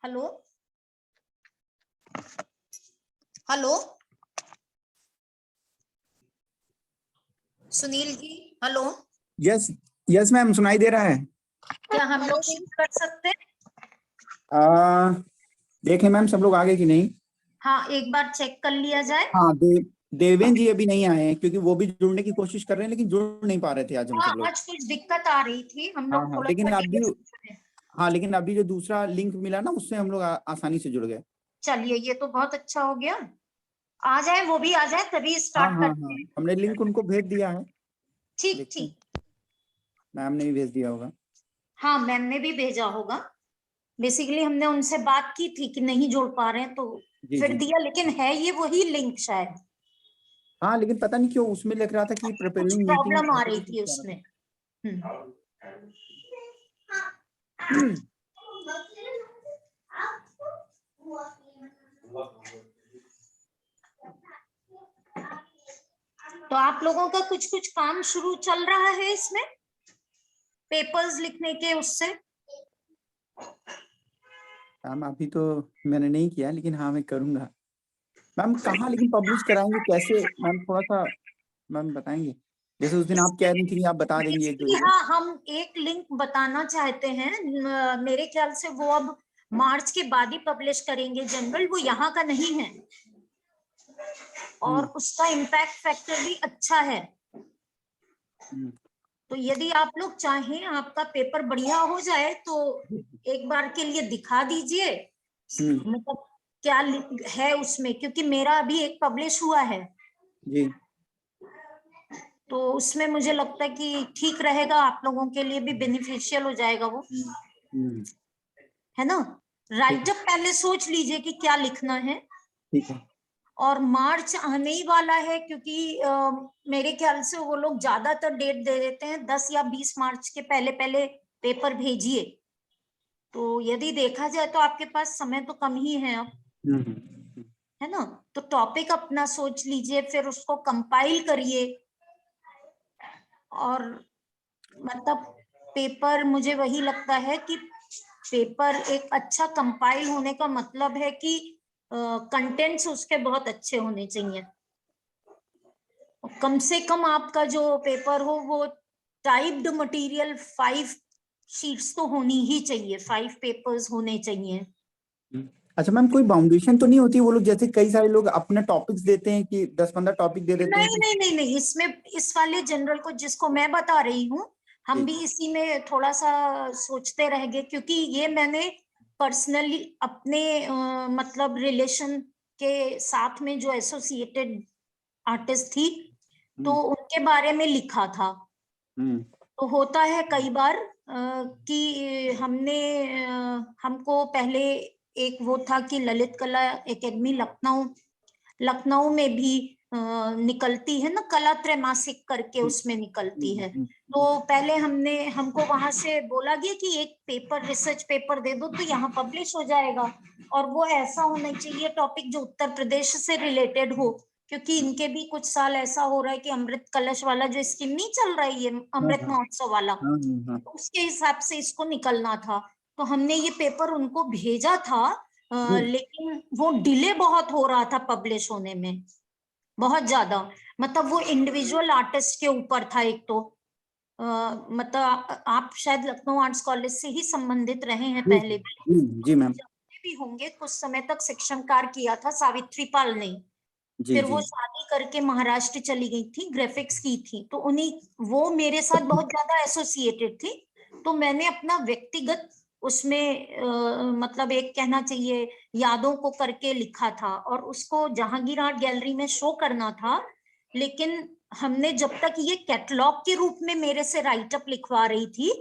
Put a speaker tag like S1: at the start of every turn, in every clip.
S1: Hello hello Sunil ji, hello.
S2: Yes yes ma'am, सुनाई दे रहा है।
S1: क्या हम लोग शुरू कर सकते हैं?
S2: देखें मैम, सब लोग आगे कि नहीं।
S1: हाँ, एक बार चेक कर लिया जाए।
S2: हाँ, देवेन जी अभी नहीं आए हैं क्योंकि वो भी जुड़ने की कोशिश कर रहे हैं, लेकिन जुड़ नहीं पा रहे थे आज हम
S1: हाँ,
S2: सब लोग।
S1: आज कुछ दिक्कत आ रही थी, हम
S2: हाँ
S1: लोग
S2: हाँ,
S1: थोड़ा
S2: लेकिन
S1: सा
S2: अभी
S1: delay।
S2: हाँ, लेकिन अभी जो दूसरा लिंक मिला ना, उससे हम लोग आसानी से जुड़ गए।
S1: चलिए, ये तो बहुत अच्छा हो गया। आ जाए, वो भी आ जाए, तभी
S2: हाँ
S1: स्टार्ट
S2: हाँ
S1: करते
S2: हाँ,
S1: हैं।
S2: हमने लिंक उनको भेज दिया है।
S1: ठीक
S2: देखते हैं,
S1: ठीक।
S2: मैम ने भी भेज दिया होगा।
S1: हाँ, मैम ने भी भेजा होगा। बेसिकली हमने उनसे बात की थी कि नहीं जोड़ पा रहे हैं, तो
S2: जी
S1: फिर
S2: जी।
S1: दिया, लेकिन है ये वही लिंक शायद।
S2: हाँ, लेकिन पता नहीं क्यों उसमें लिख रहा था कि
S1: कुछ
S2: प्रिपेयरिंग मीटिंग,
S1: प्रॉब्लम आ
S2: ऐसा
S1: रही
S2: कुछ
S1: थी
S2: लिखा
S1: उसमें।
S2: रहा था।
S1: तो आप लोगों का कुछ कुछ काम शुरू चल रहा है इसमें, पेपर्स लिखने के उससे।
S2: मैम अभी तो मैंने नहीं किया, लेकिन हाँ मैं करूंगा। मैम कहाँ लेकिन पब्लिश कराएंगे कैसे मैम, थोड़ा सा मैम बताएंगे। जैसे उस दिन आप कह रही थी कि आप बता देंगी एक दो
S1: बेसिकली
S2: जगह।
S1: हाँ, हम एक लिंक बताना चाहते हैं। मेरे ख्याल से वो अब मार्च के बाद ही पब्लिश करेंगे। जनरल वो यहाँ का नहीं है और उसका इम्पैक्ट फैक्टर भी अच्छा है।
S2: हम्म,
S1: तो यदि आप लोग चाहें आपका पेपर बढ़िया हो जाए तो एक बार के लिए दिखा दीजिए, मतलब क्या है उसमें, क्योंकि मेरा अभी एक पब्लिश हुआ है।
S2: जी।
S1: तो उसमें मुझे लगता है कि ठीक रहेगा, आप लोगों के लिए भी बेनिफिशियल हो जाएगा वो,
S2: हम्म,
S1: है ना।
S2: ठीक है
S1: राइटअप पहले सोच लीजिए कि क्या लिखना है।
S2: ठीक है।
S1: और मार्च आने ही वाला है, क्योंकि मेरे ख्याल से वो लोग ज्यादातर डेट दे देते हैं 10 या 20 मार्च के पहले पहले पेपर भेजिए। तो यदि देखा जाए तो आपके पास समय तो कम ही है अब, है ना। तो टॉपिक अपना सोच लीजिए, फिर उसको कंपाइल करिए। और मतलब पेपर, मुझे वही लगता है कि पेपर एक अच्छा कंपाइल होने का मतलब है कि कंटेंट्स उसके बहुत अच्छे होने चाहिए। कम से कम आपका जो पेपर हो वो टाइप्ड मटेरियल 5 शीट्स तो होनी ही चाहिए, 5 पेपर्स होने चाहिए।
S2: अच्छा मैम, कोई बाउंडेशन तो नहीं होती? वो लोग जैसे कई सारे लोग अपने टॉपिक्स देते हैं कि 10-15 टॉपिक दे देते हैं
S1: नहीं
S2: कि
S1: नहीं नहीं नहीं, इसमें इस वाले जनरल को जिसको मैं बता रही हूँ, हम भी इसी में थोड़ा सा सोचते रह गए, क्योंकि ये मैंने पर्सनली अपने मतलब रिलेशन के साथ में जो एसोसिएटेड आर्टिस्ट थी, तो उनके बारे में लिखा था। तो होता है कई बार कि हमको पहले एक वो था कि ललित कला एकेडमी लखनऊ, लखनऊ में भी निकलती है ना, कला त्रैमासिक करके उसमें निकलती है। तो पहले हमको वहां से बोला गया कि एक पेपर, रिसर्च पेपर दे दो तो यहाँ पब्लिश हो जाएगा। और वो ऐसा होना चाहिए टॉपिक जो उत्तर प्रदेश से रिलेटेड हो, क्योंकि इनके भी कुछ साल ऐसा हो रहा है कि अमृत कलश वाला जो स्कीम नहीं चल रही है, अमृत महोत्सव वाला, तो उसके हिसाब से इसको निकलना था। तो हमने ये पेपर उनको भेजा था, लेकिन वो डिले बहुत हो रहा था पब्लिश होने में, बहुत ज्यादा। मतलब वो इंडिविजुअल आर्टिस्ट के ऊपर था एक तो, मतलब आप शायद लखनऊ आर्ट्स कॉलेज से ही संबंधित रहे हैं पहले भी,
S2: जी मैम।
S1: जानते भी होंगे। कुछ समय तक शिक्षणकार किया था सावित्री पाल ने,
S2: जी
S1: फिर
S2: जी।
S1: वो शादी करके महाराष्ट्र चली गई थी, ग्राफिक्स की थी। तो उन्हीं, वो मेरे साथ बहुत ज्यादा एसोसिएटेड थी। तो मैंने अपना व्यक्तिगत उसमें मतलब एक कहना चाहिए यादों को करके लिखा था, और उसको जहांगीर आर्ट गैलरी में शो करना था। लेकिन हमने जब तक ये कैटलॉग के रूप में मेरे से राइटअप लिखवा रही थी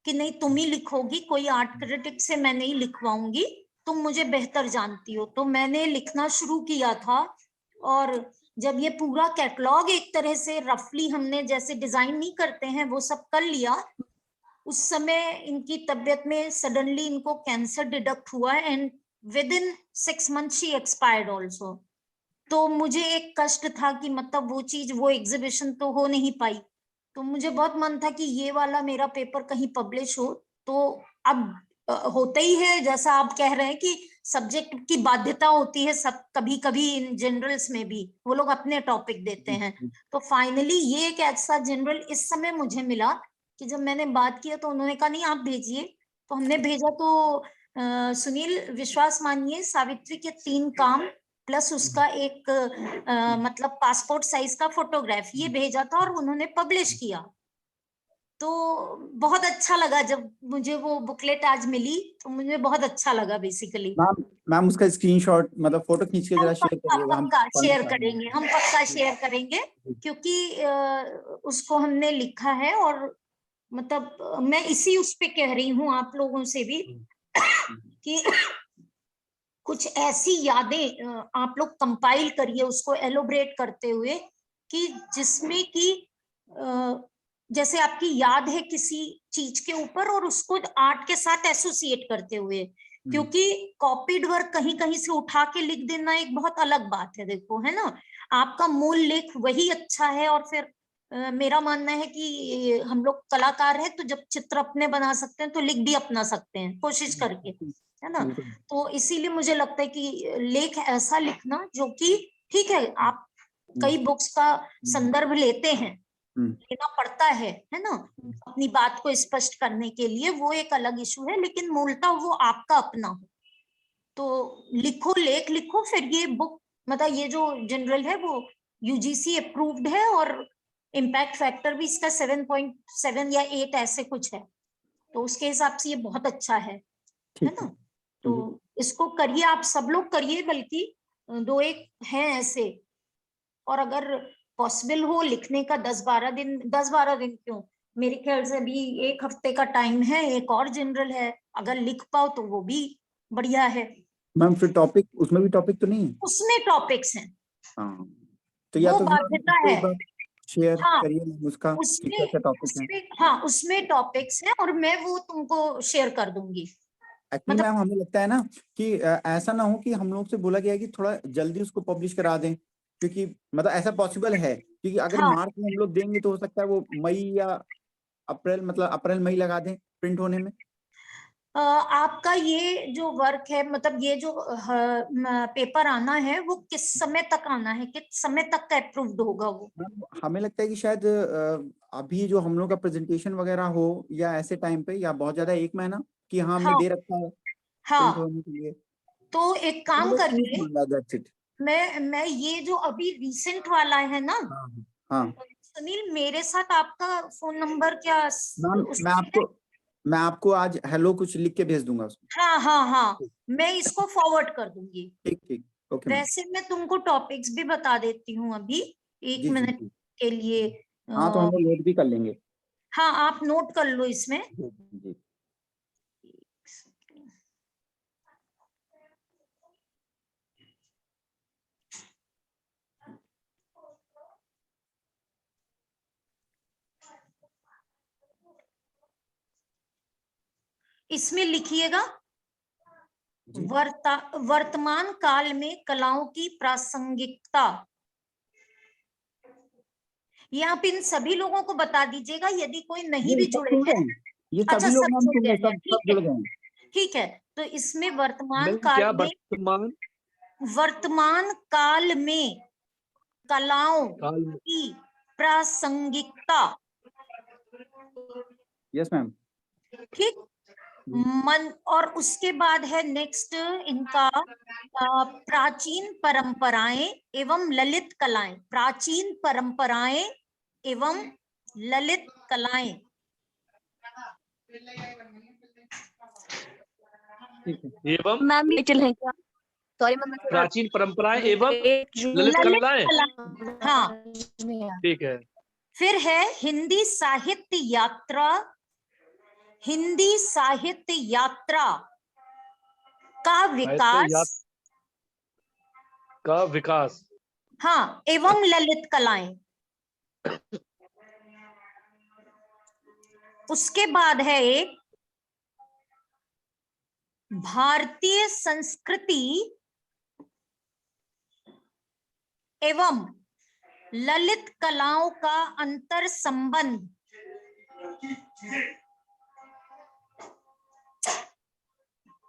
S1: कि नहीं तुम ही लिखोगी, कोई आर्ट क्रिटिक से मैं नहीं लिखवाऊंगी, तुम मुझे बेहतर जानती हो, तो मैंने लिखना शुरू किया था। और जब ये पूरा कैटलॉग एक तरह से रफली हमने जैसे डिजाइन नहीं करते हैं वो सब कर लिया, उस समय इनकी तबीयत में सडनली इनको कैंसर डिटेक्ट हुआ, and with in 6 month she expired also. तो मुझे एक कष्ट था कि मतलब वो चीज, वो एग्जीबिशन तो हो नहीं पाई। तो मुझे बहुत मन था कि ये वाला मेरा पेपर कहीं पब्लिश हो। तो अब होता ही है, जैसा आप कह रहे हैं कि सब्जेक्ट की बाध्यता होती है, सब कभी कभी इन जनरल्स में भी वो लोग अपने टॉपिक देते हैं। तो फाइनली ये एक ऐसा जनरल इस समय मुझे मिला कि जब मैंने बात किया तो उन्होंने कहा नहीं आप भेजिए, तो हमने भेजा। तो सुनील विश्वास मानिए, सावित्री के 3 काम प्लस उसका एक मतलब पासपोर्ट साइज का फोटोग्राफ ये भेजा था और उन्होंने पब्लिश किया। तो बहुत अच्छा लगा जब मुझे वो बुकलेट आज मिली, तो मुझे बहुत अच्छा लगा बेसिकली।
S2: मैम उसका स्क्रीनशॉट मतलब फोटो खींच के जरा शेयर करिएगा, हम
S1: पक्का
S2: पढ़ना
S1: शेयर
S2: चाहेंगे।
S1: करेंगे, हम पक्का शेयर करेंगे, क्योंकि उसको हमने लिखा है और मतलब मैं इसी उस पे कह रही हूँ आप लोगों से भी कि कुछ ऐसी यादें आप लोग कंपाइल करिए उसको एलोबरेट करते हुए, कि जिसमें कि जैसे आपकी याद है किसी चीज के ऊपर और उसको आर्ट के साथ एसोसिएट करते हुए, क्योंकि कॉपीड वर्क कहीं कहीं से उठा के लिख देना एक बहुत अलग बात है। देखो है ना, आपका मूल लेख वही अच्छा है। और फिर मेरा मानना है कि हम लोग कलाकार हैं, तो जब चित्र अपने बना सकते हैं तो लिख भी अपना सकते हैं कोशिश करके, है ना। तो इसीलिए मुझे लगता है कि लेख ऐसा लिखना जो कि ठीक है, आप कई बुक्स का संदर्भ लेते हैं, लेना पड़ता है ना, अपनी बात को स्पष्ट करने के लिए, वो एक अलग इशू है, लेकिन मूलतः वो आपका अपना हो। तो लिखो, लेख लिखो, फिर ये बुक मतलब ये जो जनरल है वो यूजीसी अप्रूव्ड है और इम्पैक्ट फैक्टर भी इसका 7.7 या 8 ऐसे कुछ है, तो उसके हिसाब से ये बहुत अच्छा है ना। तो इसको करिए, आप सब लोग करिए, बल्कि 2-1 हैं ऐसे। और अगर पॉसिबल हो लिखने का 10-12 दिन, 10-12 दिन क्यों, मेरे ख्याल से अभी 1 हफ्ते का टाइम है, एक और जनरल है, अगर लिख पाओ तो वो भी बढ़िया है।
S2: मैम फिर टॉपिक उसमें भी टॉपिक तो नहीं है?
S1: उसमें टॉपिक्स हैं,
S2: हाँ, तो या
S1: वो
S2: तो
S1: बाध्यता है।
S2: एक बार शेयर
S1: हाँ
S2: करिए उसका कि
S1: उसमें
S2: कैसे टॉपिक है।
S1: उसमें हाँ उसमें टॉपिक्स हैं और मैं वो तुमको शेयर कर दूंगी।
S2: एक्चुअली
S1: मतलब
S2: मैम हमें लगता है ना कि ऐसा ना हो कि हम लोग से बोला गया है कि थोड़ा जल्दी उसको पब्लिश करा दें, क्योंकि मतलब ऐसा पॉसिबल है, क्योंकि अगर
S1: हाँ,
S2: मार्च में हम लोग देंगे तो हो सकता है वो मई या अप्रैल, मतलब अप्रैल मई लगा दें प्रिंट होने में।
S1: आपका ये जो वर्क है, मतलब ये जो पेपर आना है, वो किस समय तक आना है, किस समय तक का अप्रूव्ड होगा वो?
S2: मैम हमें लगता है कि शायद अभी जो हम लोग का प्रेजेंटेशन वगैरह हो या ऐसे टाइम पे, या बहुत ज्यादा 1 महीना कि हाँ हमने
S1: हाँ
S2: दे रखा है प्रिंट
S1: हाँ,
S2: होने के लिए।
S1: तो एक काम
S2: बस 30
S1: करिए,
S2: मांगा, दैट्स इट।
S1: मैं ये जो अभी रिसेंट वाला है ना,
S2: हाँ हाँ
S1: सुनील मेरे साथ आपका फोन नंबर क्या
S2: मैम,
S1: उसमें है?
S2: मैं आपको आज हेलो कुछ लिख के भेज दूंगा उसमें।
S1: हाँ हाँ हाँ, मैं इसको फॉरवर्ड कर दूंगी।
S2: ठीक ठीक, ओके मैम।
S1: वैसे मैं तुमको टॉपिक्स भी बता देती हूँ अभी, 1
S2: जी जी
S1: मिनट
S2: जी।
S1: के लिए।
S2: हाँ तो हम लोग नोट भी कर लेंगे।
S1: हाँ आप नोट कर लो इसमें।
S2: जी जी।
S1: इसमें लिखिएगा
S2: जी
S1: वर्तमान काल में कलाओं की प्रासंगिकता। ये आप इन सभी लोगों को बता दीजिएगा, यदि कोई नहीं
S2: ये
S1: भी
S2: सब
S1: जुड़े
S2: सुन
S1: हैं।
S2: रहे हैं, ये
S1: अच्छा
S2: सभी लोग
S1: सब
S2: मैम
S1: जुड़
S2: सुन
S1: गए
S2: रहे हैं,
S1: हैं,
S2: सब
S1: ठीक
S2: जुड़
S1: है,
S2: गए हैं।
S1: ठीक है। तो इसमें वर्तमान
S3: मैम
S1: काल
S3: क्या
S1: में, वर्तमान काल में कलाओं
S3: काल
S1: की प्रासंगिकता,
S2: यस मैम।
S1: ठीक। मन, और उसके बाद है नेक्स्ट इनका प्राचीन परंपराएं एवं ललित कलाएं, प्राचीन परंपराएं एवं ललित कलाएं।
S2: ठीक है
S3: एवं
S4: मैम ये चल है क्या? सॉरी मैम,
S3: प्राचीन परंपराएं एवं ललित
S1: ललित
S3: कलाएं।
S1: कला, हाँ।
S3: ठीक है।
S1: फिर है हिंदी साहित्य यात्रा, हिंदी साहित्य यात्रा का विकास,
S3: का विकास।
S1: हाँ, एवं ललित कलाएं। उसके बाद है एक भारतीय संस्कृति एवं ललित कलाओं का अंतर संबंध।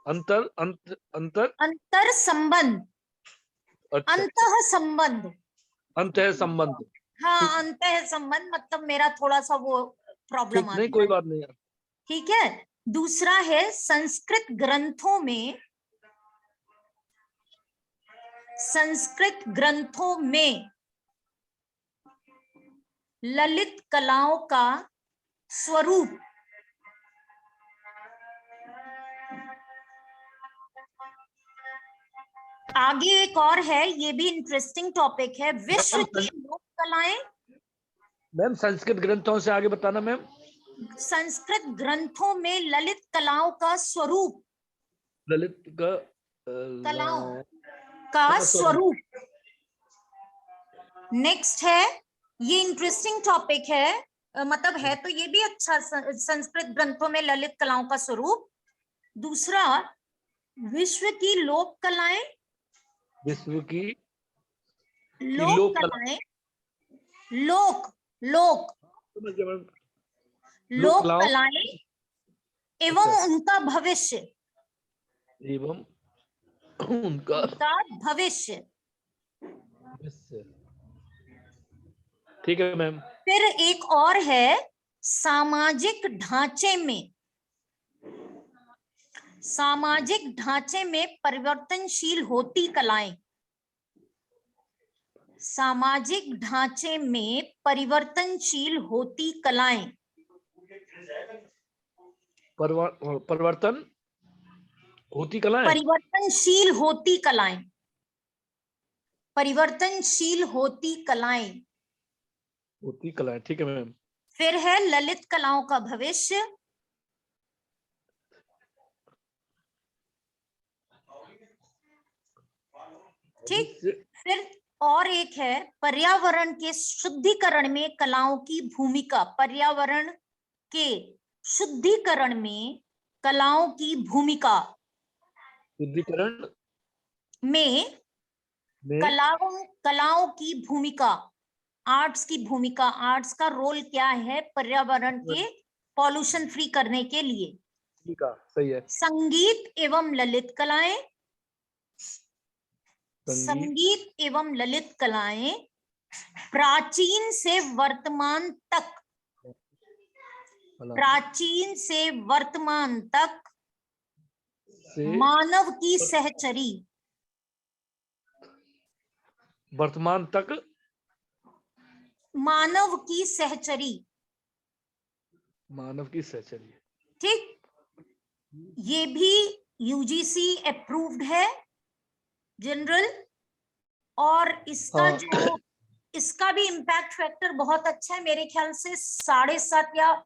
S3: अंतर अंतर
S1: अंतर संबंध,
S3: अच्छा,
S1: अंतः संबंध।
S3: अंतः संबंध।
S1: हाँ, अंतः संबंध मतलब मेरा थोड़ा सा वो प्रॉब्लम
S3: ठीक,
S1: आ
S3: नहीं
S1: गया
S3: कोई
S1: है।
S3: बात नहीं है।
S1: ठीक है। दूसरा है संस्कृत ग्रंथों में, संस्कृत ग्रंथों में ललित कलाओं का स्वरूप। आगे एक और है, ये भी इंटरेस्टिंग टॉपिक है, विश्व की लोक कलाएं।
S3: मैम संस्कृत ग्रंथों से आगे बताना मैम।
S1: संस्कृत ग्रंथों में ललित कलाओं का स्वरूप,
S3: ललित का
S1: कलाओं का स्वरूप। नेक्स्ट है, ये इंटरेस्टिंग टॉपिक है, मतलब है तो ये भी अच्छा, संस्कृत ग्रंथों में ललित कलाओं का स्वरूप। दूसरा, विश्व की लोक कलाएं,
S3: विश्व की
S1: लोक
S3: लोक
S1: कलाएं, लोक लोक
S3: समझ गया मैम।
S1: लोक
S3: कलाओं
S1: कलाएं एवं
S3: अच्छा।
S1: उनका भविष्य,
S3: एवं उनका
S1: उनका भविष्य।
S3: ठीक है मैम।
S1: फिर एक और है, सामाजिक ढांचे में, सामाजिक ढांचे में परिवर्तनशील होती कलाएं, सामाजिक ढांचे में परिवर्तनशील होती कलाएं।
S3: परिवर्तन होती कलाएं,
S1: परिवर्तनशील होती कलाएं, परिवर्तनशील होती कलाएं।
S3: होती कलाएं, ठीक है मैम।
S1: फिर है ललित कलाओं का भविष्य। ठीक। फिर और एक है, पर्यावरण के शुद्धिकरण में कलाओं की भूमिका, पर्यावरण के शुद्धिकरण में कलाओं की भूमिका
S3: शुद्धिकरण
S1: में
S3: में
S1: कलाओं की भूमिका, आर्ट्स की भूमिका, आर्ट्स का रोल क्या है पर्यावरण के पॉल्यूशन फ्री करने के लिए।
S3: ठीक है, सही है।
S1: संगीत एवं ललित कलाएं, संगीत एवं ललित कलाएं प्राचीन से वर्तमान तक, प्राचीन से वर्तमान तक मानव की सहचरी,
S3: वर्तमान तक
S1: मानव की सहचरी।
S3: मानव की सहचरी।
S1: ठीक। ये भी यूजीसी अप्रूव्ड है जनरल, और इसका जो इसका भी इम्पैक्ट फैक्टर बहुत अच्छा है, मेरे ख्याल से 7.5 या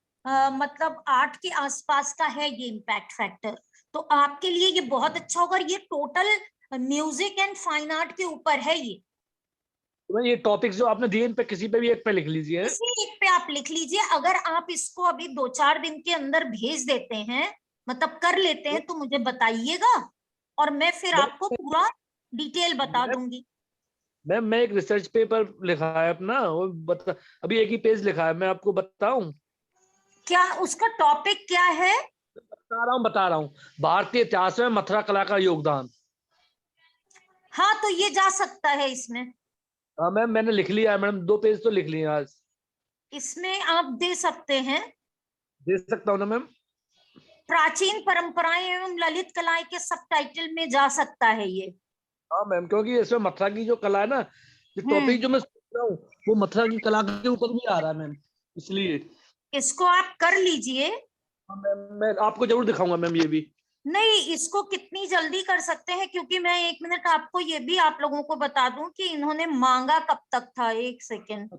S1: मतलब 8 के आसपास का है ये इम्पैक्ट फैक्टर। तो आपके लिए ये बहुत अच्छा होगा। ये total music and fine art के ऊपर है ये।
S3: तो ये टॉपिक्स जो आपने दिए इन पे किसी पे भी एक पे लिख लीजिए।
S1: किसी एक पे आप लिख लीजिए। अगर आप इसको अभी 2-4 दिन के अंदर भेज देते हैं, मतलब कर लेते हैं, तो मुझे बताइएगा और मैं फिर आपको पूरा डिटेल बता दूंगी।
S3: मैम मैं एक रिसर्च पेपर लिखा है अपना, वो अभी एक ही पेज लिखा है, मैं आपको बताऊं
S1: क्या उसका टॉपिक क्या है?
S3: बता रहा हूँ भारतीय इतिहास में मथुरा कला का योगदान।
S1: हाँ, तो ये जा सकता है इसमें।
S3: हाँ मैम मैंने लिख लिया है मैडम, 2 पेज तो लिख लिए आज।
S1: इसमें आप दे सकते हैं,
S3: दे सकता हूँ ना मैम।
S1: प्राचीन परंपराएं एवं ललित कलाएं के सबटाइटल में जा सकता है ये।
S3: हाँ मैम, क्योंकि इसमें मथुरा की जो कला है ना, जो टॉपिक जो मैं सोच रहा हूँ वो मथुरा की कला के ऊपर भी आ रहा है मैम, इसलिए
S1: इसको आप कर लीजिए।
S3: हाँ मैम, मैं आपको जरूर दिखाऊंगा मैम ये भी।
S1: नहीं, इसको कितनी जल्दी कर सकते हैं, क्योंकि मैं 1 मिनट आपको ये भी आप लोगों को बता दूं कि इन्होंने मांगा कब तक था। 1 सेकेंड।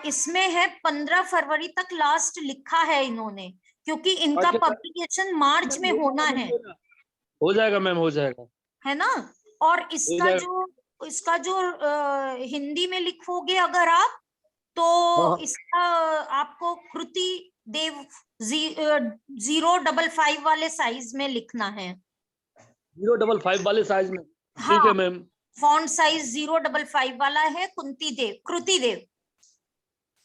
S1: इसमें है 15 फरवरी तक लास्ट लिखा है इन्होंने, क्योंकि इनका पब्लिकेशन मार्च में होना है।
S3: हो जाएगा मैम, हो जाएगा,
S1: है ना। और इसका जो हिंदी में लिखोगे अगर आप, तो इसका आपको कृति देव 055 वाले साइज में लिखना है।
S3: 055 वाले साइज में?
S1: हाँ,
S3: ठीक है मैम।
S1: फॉन्ट साइज 055 वाला है। कृति देव।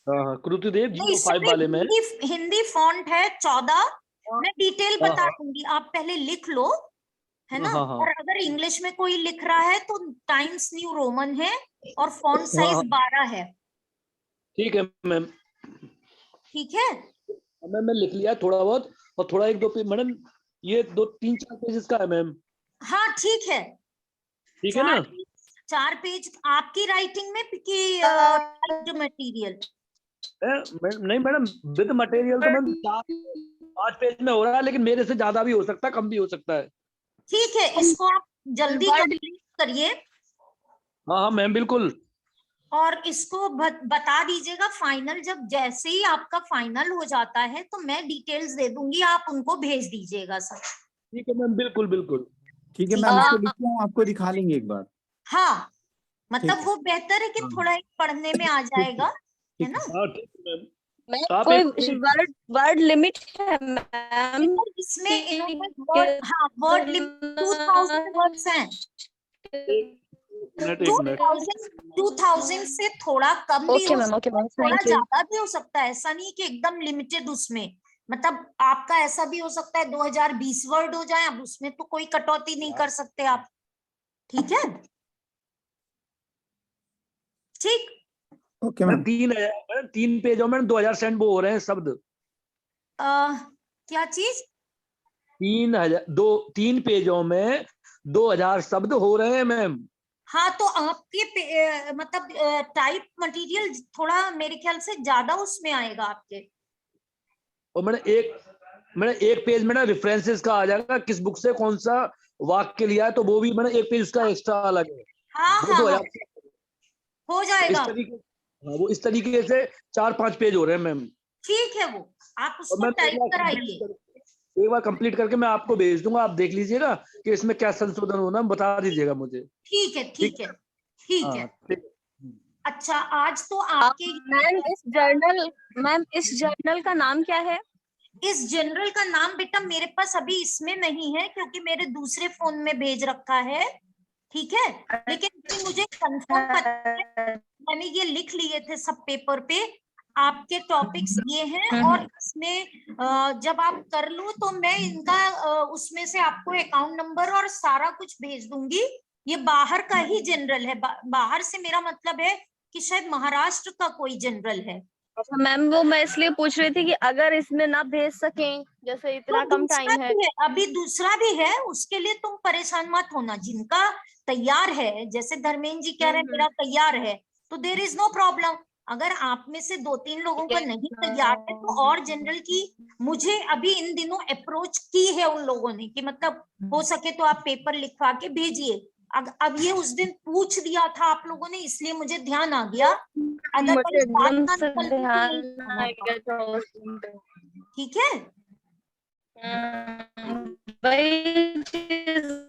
S3: हाँ कृति देव 05 वाले में।
S1: हिंदी फॉन्ट है 14 मैं डिटेल
S3: हाँ,
S1: बता
S3: हाँ।
S1: दूंगी, आप पहले लिख लो, है ना।
S3: हाँ, हाँ।
S1: और अगर इंग्लिश में कोई लिख रहा है तो टाइम्स न्यू रोमन है और फॉन्ट
S3: हाँ,
S1: साइज
S3: हाँ।
S1: 12 है।
S3: ठीक है मैम।
S1: ठीक है,
S3: मैं लिख लिया थोड़ा बहुत, और थोड़ा 1-2 पेज मैडम, ये 2-3-4 पेजेस का है मैम।
S1: हाँ ठीक है।
S3: ठीक है ना?
S1: 4 पेज आपकी राइटिंग में कि टाइप्ड मटेरियल?
S3: नहीं मैडम, विद मटेरियल तो मैम 4-5 पेज में हो रहा है, लेकिन मेरे से ज्यादा भी हो सकता है, कम भी हो सकता है।
S1: ठीक है, इसको आप जल्दी कंप्लीट करिए
S3: हाँ हाँ मैम, बिल्कुल।
S1: और इसको बता दीजिएगा फाइनल, जब जैसे ही आपका फाइनल हो जाता है तो मैं डिटेल्स दे दूंगी, आप उनको भेज दीजिएगा सर।
S3: ठीक है मैम, बिल्कुल बिल्कुल।
S2: ठीक है
S1: ठीक
S2: मैम,
S1: है।
S2: इसको लिखता हूँ, आपको दिखा लेंगे एक बार।
S1: हाँ,
S2: ठीक
S1: मतलब
S2: है।
S1: वो बेहतर है कि
S2: हाँ,
S1: थोड़ा एक पढ़ने में आ
S2: ठीक है,
S1: जाएगा, है
S2: ठीक
S1: ना।
S2: है।
S3: हाँ ठीक है मैम।
S4: मैम
S3: आप
S4: कोई
S3: एक
S4: वर्ड लिमिट है मैम?
S1: देखो इसमें इन्होंने वर्ड, हाँ वर्ड लिमिट 2000 वर्ड्स हैं।
S3: एक मिनट।
S1: 2000 से थोड़ा कम भी
S4: ओके
S1: हो
S4: मैम, ओके
S1: सकता है,
S4: मैम,
S1: थोड़ा
S4: थैंक यू।
S1: ज्यादा भी हो सकता है, ऐसा नहीं कि एकदम लिमिटेड उसमें। मतलब आपका ऐसा भी हो सकता है 2020 वर्ड हो जाए, अब उसमें तो कोई कटौती नहीं कर सकते आप। ठीक है, ठीक।
S2: Okay
S3: ma'am
S2: ma'am.
S3: 3 पेजों में 2000 सेंड वो हो रहे हैं शब्द।
S1: क्या चीज?
S3: 3 पेजों में 2000 शब्द हो रहे हैं मैम।
S1: हाँ तो आपके मतलब टाइप मटेरियल थोड़ा मेरे ख्याल से ज्यादा उसमें आएगा आपके।
S3: और मैंने एक पेज में ना रेफरेंसेस का आ जाएगा, किस बुक से कौन सा वाक्य लिया है, तो वो भी मैंने एक पेज उसका एक्स्ट्रा अलग है।
S1: हाँ
S3: वो
S1: हाँ हाँ,
S3: 2000
S1: हो
S3: इस
S1: जाएगा।
S3: तरीके, हाँ, वो इस तरीके से 4-5 पेज हो रहे हैं मैम।
S1: ठीक है, वो आप
S3: और
S1: उसको
S3: मैं
S1: टाइप कराइए।
S3: एक बार कंप्लीट करके मैं आपको भेज दूंगा, आप देख लीजिएगा कि इसमें क्या संशोधन होना, बता दीजिएगा मुझे।
S1: ठीक है,
S3: ठीक
S1: ठीक है,
S3: है।
S1: ठीक है।
S3: हाँ ठीक।
S1: अच्छा, आज तो आपके
S4: मैम इस जर्नल का नाम क्या है?
S1: इस जनरल का नाम बेटा मेरे पास अभी इसमें नहीं है, क्योंकि मेरे दूसरे फोन में भेज रखा है। ठीक है, लेकिन अभी मुझे कंफर्म पता है, मैंने ये लिख लिए थे सब पेपर पे, आपके टॉपिक्स ये हैं, और इसमें जब आप कर लो तो मैं इनका उसमें से आपको अकाउंट नंबर और सारा कुछ भेज दूंगी। ये बाहर का ही जनरल है, बाहर से मेरा मतलब है कि शायद महाराष्ट्र का कोई जनरल है।
S4: अच्छा मैम, वो मैं इसलिए पूछ रही थी कि अगर इसमें ना भेज सकें, जैसे इतना
S1: तो
S4: कम
S1: दूसरा
S4: टाइम है।
S1: भी है, अभी दूसरा भी है, उसके लिए तुम परेशान मत होना। जिनका तैयार है, जैसे धर्मेंद्र जी कह रहे हैं मेरा तैयार है, तो देर इज नो प्रॉब्लम। अगर आप में से 2-3 लोगों का नहीं तैयार है तो और जनरल की मुझे अभी इन दिनों अप्रोच की है उन लोगों ने कि मतलब हो सके तो आप पेपर लिखवा के भेजिए। अब ये उस दिन पूछ दिया था आप लोगों ने, इसलिए मुझे ध्यान आ गया,
S4: मुझे
S1: अदरवाइज बात
S4: एकदम
S1: ना
S4: से
S1: निकलती तो नहीं
S4: ध्यान
S1: ध्यान
S4: आ
S1: होता।
S4: गया था उस दिन पे।
S1: ठीक है,
S4: वही चीज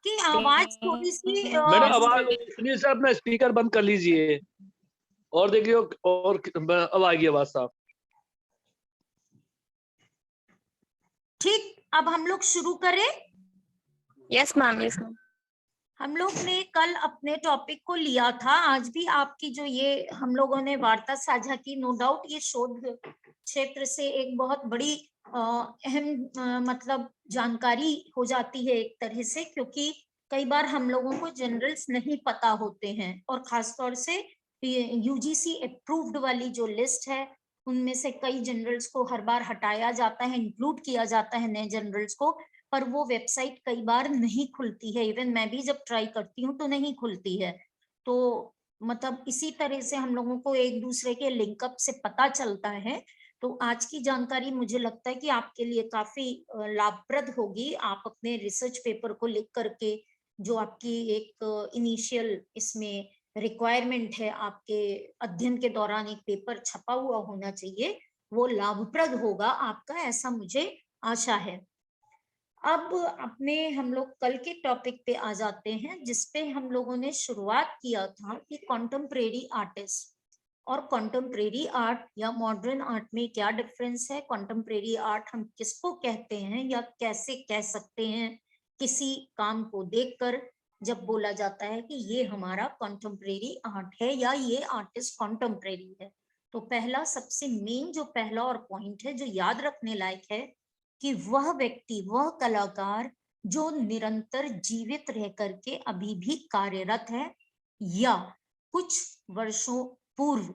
S1: कि आवाज थोड़ी सी
S3: मैडम आवाज सुनिए सर, अपना स्पीकर बंद कर लीजिए और देखिए, और अब आएगी आवाज साफ।
S1: ठीक। अब हम लोग शुरू करें।
S4: Yes ma'am, yes ma'am.
S1: हम लोग ने कल अपने टॉपिक को लिया था, आज भी आपकी जो ये हम लोगों ने वार्ता साझा की, नो डाउट ये शोध क्षेत्र से एक बहुत बड़ी अहम मतलब जानकारी हो जाती है एक तरह से, क्योंकि कई बार हम लोगों को जनरल्स नहीं पता होते हैं, और खासतौर से यूजीसी अप्रूव्ड वाली जो लिस्ट है उनमें से कई जनरल्स को हर बार हटाया जाता है, इंक्लूड किया जाता है नए जनरल्स को, पर वो वेबसाइट कई बार नहीं खुलती है। इवन मैं भी जब ट्राई करती हूँ तो नहीं खुलती है। तो मतलब इसी तरह से हम लोगों को एक दूसरे के लिंकअप से पता चलता है। तो आज की जानकारी मुझे लगता है कि आपके लिए काफी लाभप्रद होगी। आप अपने रिसर्च पेपर को लिख करके, जो आपकी एक इनिशियल इसमें रिक्वायरमेंट है, आपके अध्ययन के दौरान एक पेपर छपा हुआ होना चाहिए, वो लाभप्रद होगा आपका, ऐसा मुझे आशा है। अब अपने हम लोग कल के टॉपिक पे आ जाते हैं, जिसपे हम लोगों ने शुरुआत किया था कि कॉन्टेम्परेरी आर्टिस्ट और कॉन्टेम्परेरी आर्ट या मॉडर्न आर्ट में क्या डिफरेंस है। कॉन्टेम्परेरी आर्ट हम किसको कहते हैं या कैसे कह सकते हैं किसी काम को देखकर, जब बोला जाता है कि ये हमारा कॉन्टेम्परेरी आर्ट है या ये आर्टिस्ट कॉन्टेम्परेरी है। तो पहला सबसे मेन जो पहला और पॉइंट है जो याद रखने लायक है कि वह व्यक्ति, वह कलाकार जो निरंतर जीवित रह करके अभी भी कार्यरत है या कुछ वर्षों पूर्व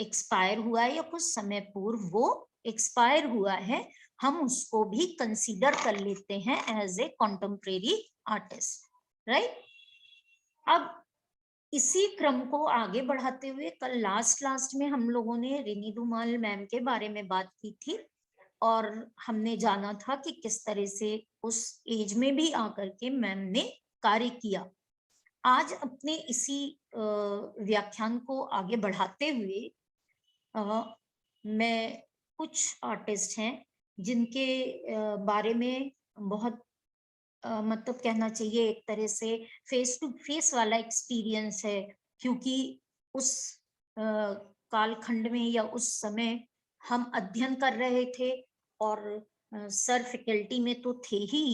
S1: एक्सपायर हुआ है या कुछ समय पूर्व वो एक्सपायर हुआ है, हम उसको भी कंसीडर कर लेते हैं as a contemporary artist, right. अब इसी क्रम को आगे बढ़ाते हुए कल लास्ट में हम लोगों ने रिनी धूमाल मैम के बारे में बात की थी और हमने जाना था कि किस तरह से उस एज में भी आकर के मैम ने कार्य किया। आज अपने इसी व्याख्यान को आगे बढ़ाते हुए मैं कुछ आर्टिस्ट हैं जिनके बारे में बहुत मतलब कहना चाहिए एक तरह से फेस टू फेस वाला एक्सपीरियंस है, क्योंकि उस कालखंड में या उस समय हम अध्ययन कर रहे थे और सर फैकल्टी में तो थे ही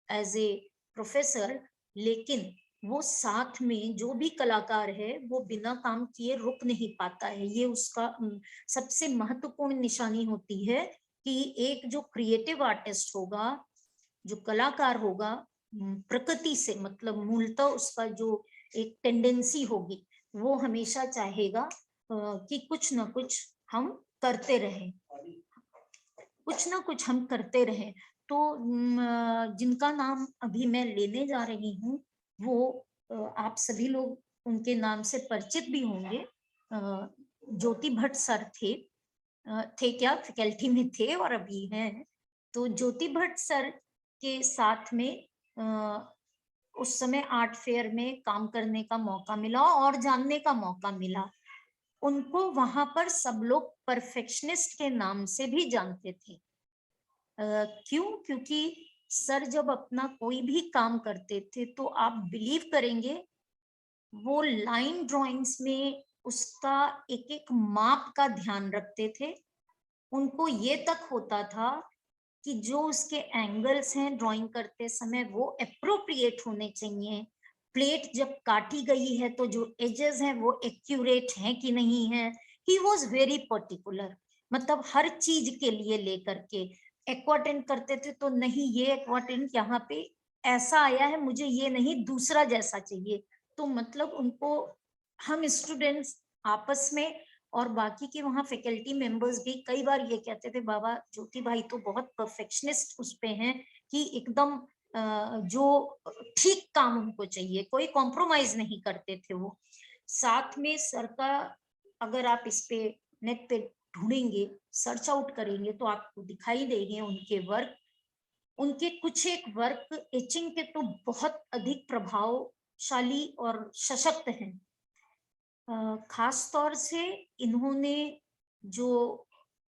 S1: एज ए प्रोफेसर, लेकिन वो साथ में जो भी कलाकार है वो बिना काम किए रुक नहीं पाता है। ये उसका सबसे महत्वपूर्ण निशानी होती है कि एक जो क्रिएटिव आर्टिस्ट होगा, जो कलाकार होगा, प्रकृति से मतलब मूलतः उसका जो एक टेंडेंसी होगी वो हमेशा चाहेगा कि कुछ ना कुछ हम करते रहें, कुछ ना कुछ हम करते रहें। तो जिनका नाम अभी मैं लेने जा रही हूँ वो आप सभी लोग उनके नाम से परिचित भी होंगे। ज्योति भट्ट सर थे क्या फैकल्टी में थे और अभी हैं। तो ज्योति भट्ट सर के साथ में उस समय आर्ट फेयर में काम करने का मौका मिला और जानने का मौका मिला। उनको वहां पर सब लोग परफेक्शनिस्ट के नाम से भी जानते थे। क्यों? क्योंकि सर जब अपना कोई भी काम करते थे तो आप बिलीव करेंगे वो लाइन ड्राइंग्स में उसका एक एक माप का ध्यान रखते थे। उनको ये तक होता था कि जो उसके एंगल्स हैं ड्राइंग करते समय वो एप्रोप्रिएट होने चाहिए। प्लेट जब काटी गई है तो जो एजेस हैं वो एक्यूरेट हैं कि नहीं है। ही वॉज वेरी पर्टिकुलर, मतलब हर चीज के लिए लेकर के एक्वाटेंट करते थे तो नहीं ये एक्वाटेंट यहाँ पे ऐसा आया है, मुझे ये नहीं दूसरा जैसा चाहिए। तो मतलब उनको हम स्टूडेंट्स आपस में और बाकी के वहाँ फैकल्टी मेंबर्स भी कई बार ये कहते थे बाबा ज्योति भाई तो बहुत परफेक्शनिस्ट उस पे हैं कि एकदम जो ठीक काम उनको चाहिए, कोई कॉम्प्रोमाइज नहीं करते थे वो। साथ में सर का अगर आप इस पे नेट पे ढूंढेंगे, सर्च आउट करेंगे तो आपको दिखाई देंगे उनके वर्क। उनके कुछ एक वर्क एचिंग के तो बहुत अधिक प्रभावशाली और सशक्त हैं। खास तौर से इन्होंने जो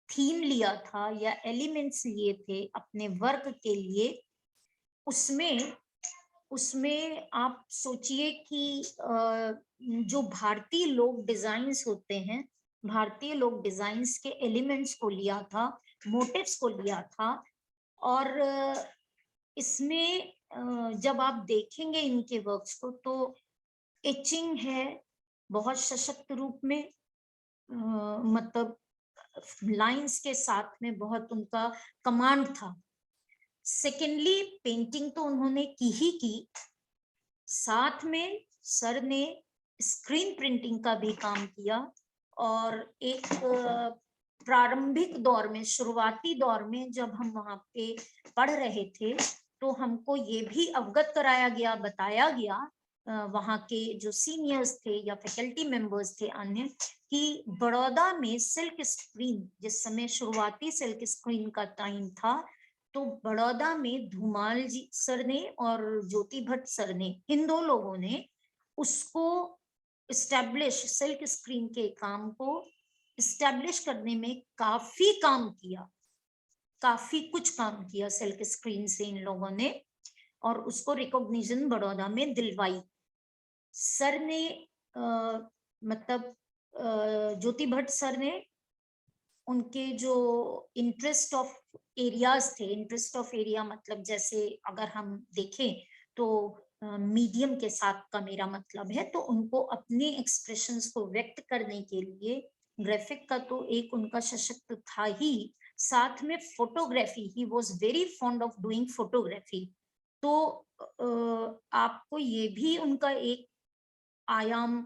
S1: थीम लिया था या एलिमेंट्स लिए थे अपने वर्क के लिए, उसमें आप सोचिए कि जो भारतीय लोक डिजाइन्स होते हैं, भारतीय लोक डिजाइन्स के एलिमेंट्स को लिया था, मोटिव्स को लिया था। और इसमें जब आप देखेंगे इनके वर्क्स को तो एचिंग है बहुत सशक्त रूप में, मतलब लाइंस के साथ में बहुत उनका कमांड था। सेकेंडली पेंटिंग तो उन्होंने की ही की, साथ में सर ने स्क्रीन प्रिंटिंग का भी काम किया। और एक प्रारंभिक दौर में, शुरुआती दौर में जब हम वहां पे पढ़ रहे थे तो हमको ये भी अवगत कराया गया, बताया गया वहाँ के जो सीनियर्स थे या फैकल्टी मेंबर्स थे अन्य, कि बड़ौदा में सिल्क स्क्रीन, जिस समय शुरुआती सिल्क स्क्रीन का टाइम था, तो बड़ौदा में धूमाल जी सर ने और ज्योति भट्ट सर ने, इन दो लोगों ने उसको इस्टेब्लिश, सिल्क स्क्रीन के काम को इस्टेब्लिश करने में काफी काम किया, काफी कुछ काम किया सिल्क स्क्रीन से इन लोगों ने, और उसको रिकॉग्निशन बड़ौदा में दिलवाई। सर ने मतलब ज्योति भट्ट सर ने उनके जो इंटरेस्ट ऑफ एरियाज थे, इंटरेस्ट ऑफ एरिया मतलब जैसे अगर हम देखें तो मीडियम के साथ का मेरा मतलब है, तो उनको अपने एक्सप्रेशंस को व्यक्त करने के लिए ग्राफिक का तो एक उनका सशक्त था ही, साथ में photography, he was very fond of doing photography. तो आपको ये भी उनका एक आयाम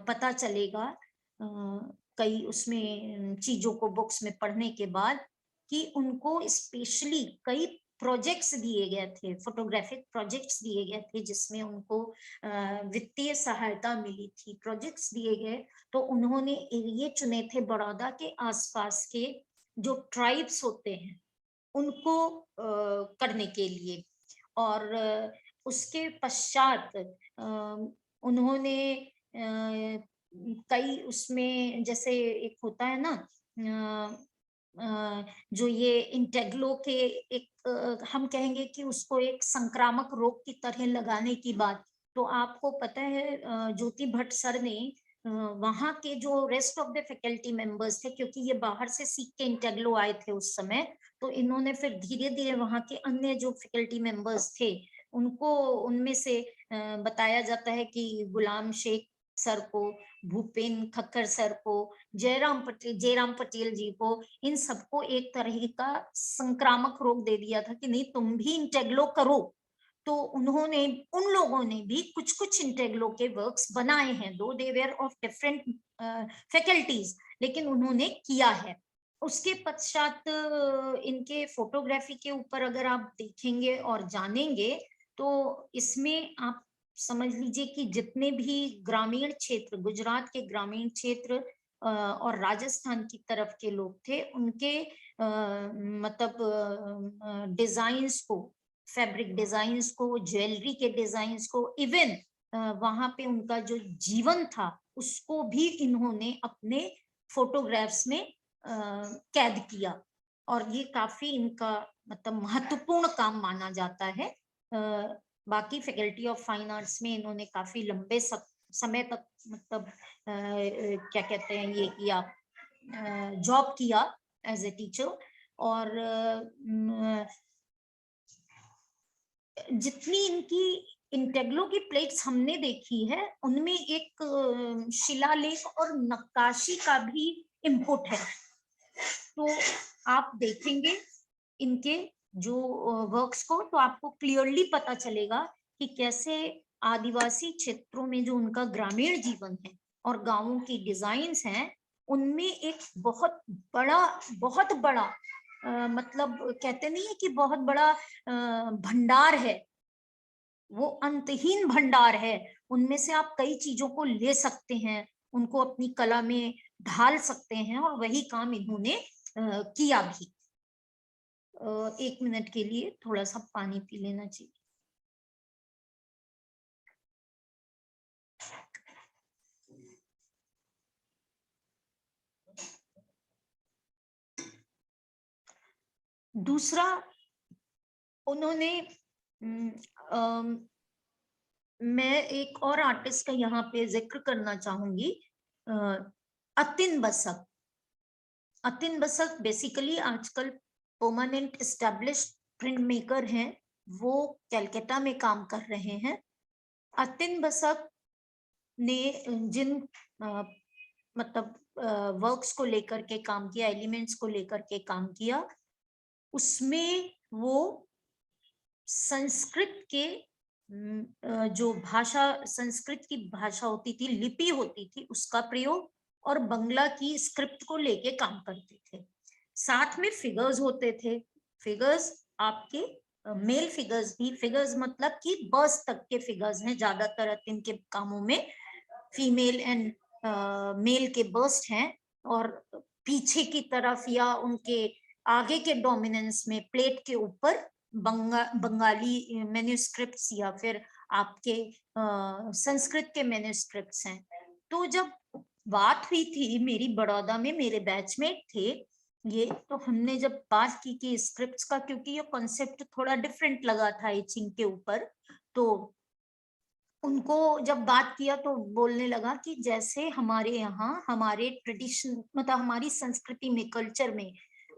S1: पता चलेगा कई उसमें चीजों को बुक्स में पढ़ने के बाद, कि उनको स्पेशली कई प्रोजेक्ट्स दिए गए थे, फोटोग्राफिक प्रोजेक्ट्स दिए गए थे, जिसमें उनको वित्तीय सहायता मिली थी, प्रोजेक्ट्स दिए गए। तो उन्होंने ये चुने थे बड़ौदा के आसपास के जो ट्राइब्स होते हैं उनको करने के लिए। और उसके पश्चात उन्होंने कई उसमें जैसे एक होता है ना जो ये इंटेग्लो के एक हम कहेंगे कि उसको एक संक्रामक रोग की तरह लगाने की बात, तो आपको पता है ज्योति भट्ट सर ने वहां के जो rest of the faculty members थे, क्योंकि ये बाहर से सीख के इंटेग्लो आए थे उस समय, तो इन्होंने फिर धीरे धीरे वहां के अन्य जो फैकल्टी मेंबर्स थे उनको, उनमें से बताया जाता है कि गुलाम शेख सर को, भूपेन खक्कर सर को, जयराम पटेल जी को, इन सबको एक तरह का संक्रामक रोग दे दिया था कि नहीं तुम भी इंटेग्लो करो। तो उन्होंने, उन लोगों ने भी कुछ कुछ इंटेग्लो के वर्क्स बनाए हैं, दो दे वेयर ऑफ डिफरेंट फैकल्टीज, लेकिन उन्होंने किया है। उसके पश्चात इनके फोटोग्राफी के ऊपर अगर आप देखेंगे और जानेंगे तो इसमें आप समझ लीजिए कि जितने भी ग्रामीण क्षेत्र, गुजरात के ग्रामीण क्षेत्र और राजस्थान की तरफ के लोग थे, उनके मतलब डिजाइन्स को, फैब्रिक डिजाइन्स को, ज्वेलरी के डिजाइन्स को, इवन वहां पे उनका जो जीवन था उसको भी इन्होंने अपने फोटोग्राफ्स में कैद किया। और ये काफी इनका मतलब महत्वपूर्ण काम माना जाता है। बाकी फैकल्टी ऑफ फाइन आर्ट्स में इन्होंने काफी लंबे समय तक मतलब क्या कहते हैं ये किया, जॉब किया एज ए टीचर। और जितनी इनकी इंटेग्लो की प्लेट्स हमने देखी है उनमें एक शिलालेख और नक्काशी का भी इनपुट है। तो आप देखेंगे इनके जो वर्क्स को तो आपको क्लियरली पता चलेगा कि कैसे आदिवासी क्षेत्रों में जो उनका ग्रामीण जीवन है और गांवों की डिजाइन्स हैं उनमें एक बहुत बड़ा मतलब कहते नहीं है कि बहुत बड़ा भंडार है, वो अंतहीन भंडार है। उनमें से आप कई चीजों को ले सकते हैं, उनको अपनी कला में ढाल सकते हैं, और वही काम इन्होंने किया भी। 1 मिनट के लिए थोड़ा सा पानी पी लेना चाहिए। दूसरा उन्होंने मैं एक और आर्टिस्ट का यहाँ पे जिक्र करना चाहूंगी, अतिन बसक। अतिन बसक बेसिकली आजकल परमानेंट एस्टेब्लिश्ड प्रिंट मेकर हैं, वो कलकत्ता में काम कर रहे हैं। अतिन बसक ने जिन मतलब वर्क्स को लेकर के काम किया, एलिमेंट्स को लेकर के काम किया, उसमें वो संस्कृत के जो भाषा, संस्कृत की भाषा होती थी, लिपि होती थी, उसका प्रयोग और बंगला की स्क्रिप्ट को लेके काम करते थे। साथ में फिगर्स होते थे, फिगर्स आपके मेल फिगर्स भी, फिगर्स मतलब कि बर्स तक के फिगर्स हैं, ज्यादातर इनके कामों में फीमेल एंड मेल के बर्स्ट हैं, और पीछे की तरफ या उनके आगे के डोमिनेंस में प्लेट के ऊपर बंगाली मैन्यूस्क्रिप्ट्स या फिर आपके संस्कृत के मैन्यूस्क्रिप्ट्स हैं। तो जब बात हुई थी मेरी बड़ौदा में, मेरे बैचमेट थे ये, तो हमने जब बात की कि स्क्रिप्ट्स का, क्योंकि ये कॉन्सेप्ट थोड़ा डिफरेंट लगा था एचिंग के ऊपर, तो उनको जब बात किया तो बोलने लगा कि जैसे हमारे यहाँ हमारे ट्रेडिशन मतलब हमारी संस्कृति में, कल्चर में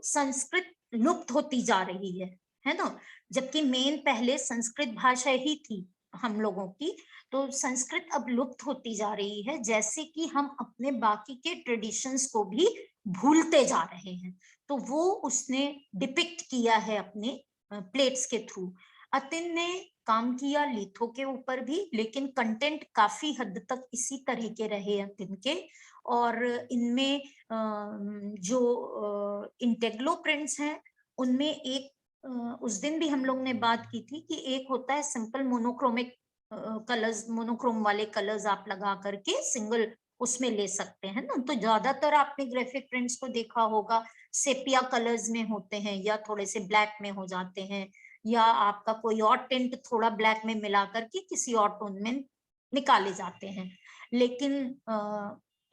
S1: संस्कृत लुप्त होती जा रही है ना, जबकि मेन पहले संस्कृत भाषा ही थी, हम लोगों की, तो संस्कृत अब लुप्त होती जा रही है, जैसे कि हम अपने बाकी के ट्रेडिशंस को भी भूलते जा रहे हैं। तो वो उसने डिपिक्ट किया है अपने प्लेट्स के थ्रू। अतिन ने काम किया लिथो के ऊपर भी, लेकिन कंटेंट काफी हद तक इसी तरह के रहे अतिन के। और इनमें जो इंटेग्लो प्रिंट्स हैं उनमें एक उस दिन भी हम लोग ने बात की थी कि एक होता है सिंपल मोनोक्रोमिक कलर्स, मोनोक्रोम वाले कलर्स आप लगा करके सिंगल उसमें ले सकते हैं ना। तो ज्यादातर आपने ग्राफिक प्रिंट्स को देखा होगा सेपिया कलर्स में होते हैं या थोड़े से ब्लैक में हो जाते हैं, या आपका कोई और टिंट थोड़ा ब्लैक में मिला करके किसी और टोन में निकाले जाते हैं। लेकिन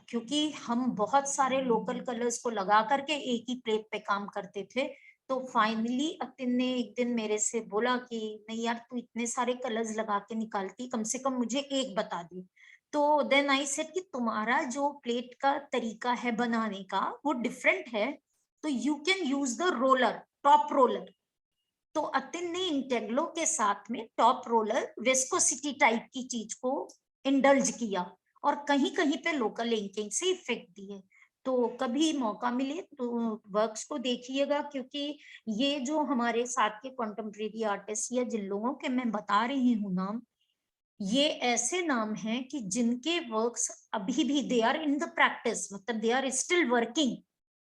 S1: क्योंकि हम बहुत सारे लोकल कलर्स को लगा करके एक ही प्लेट पे काम करते थे, तो फाइनली अतिन ने एक दिन मेरे से बोला कि नहीं यार, तू इतने सारे कलर्स लगा के निकालती, कम से कम मुझे एक बता दी। तो देन आई सेड कि तुम्हारा जो प्लेट का तरीका है बनाने का वो डिफरेंट है, तो you can use the roller, top roller. तो अतिन ने इंटेग्लो के साथ में टॉप रोलर विस्कोसिटी टाइप की चीज को इंडल्ज किया और कहीं कहीं पे लोकल इंकिंग से इफेक्ट दिए। तो कभी मौका मिले तो वर्क्स को देखिएगा, क्योंकि ये जो हमारे साथ के कॉन्टेम्परेरी आर्टिस्ट या जिन लोगों के मैं बता रही हूँ नाम, ये ऐसे नाम हैं कि जिनके वर्क्स अभी भी they are in the practice, मतलब they are still working,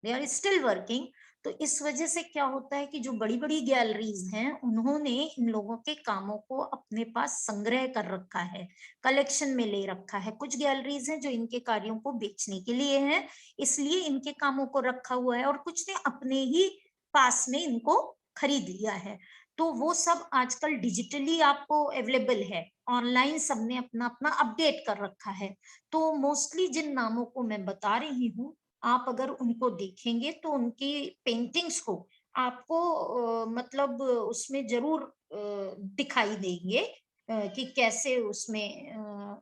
S1: they are still working. तो इस वजह से क्या होता है कि जो बड़ी बड़ी गैलरीज हैं उन्होंने इन लोगों के कामों को अपने पास संग्रह कर रखा है, कलेक्शन में ले रखा है। कुछ गैलरीज हैं जो इनके कार्यों को बेचने के लिए हैं, इसलिए इनके कामों को रखा हुआ है, और कुछ ने अपने ही पास में इनको खरीद लिया है। तो वो सब आजकल डिजिटली आपको अवेलेबल है, ऑनलाइन सबने अपना अपना अपडेट कर रखा है। तो मोस्टली जिन नामों को मैं बता रही हूँ, आप अगर उनको देखेंगे तो उनकी पेंटिंग्स को आपको मतलब उसमें जरूर दिखाई देंगे कि कैसे उसमें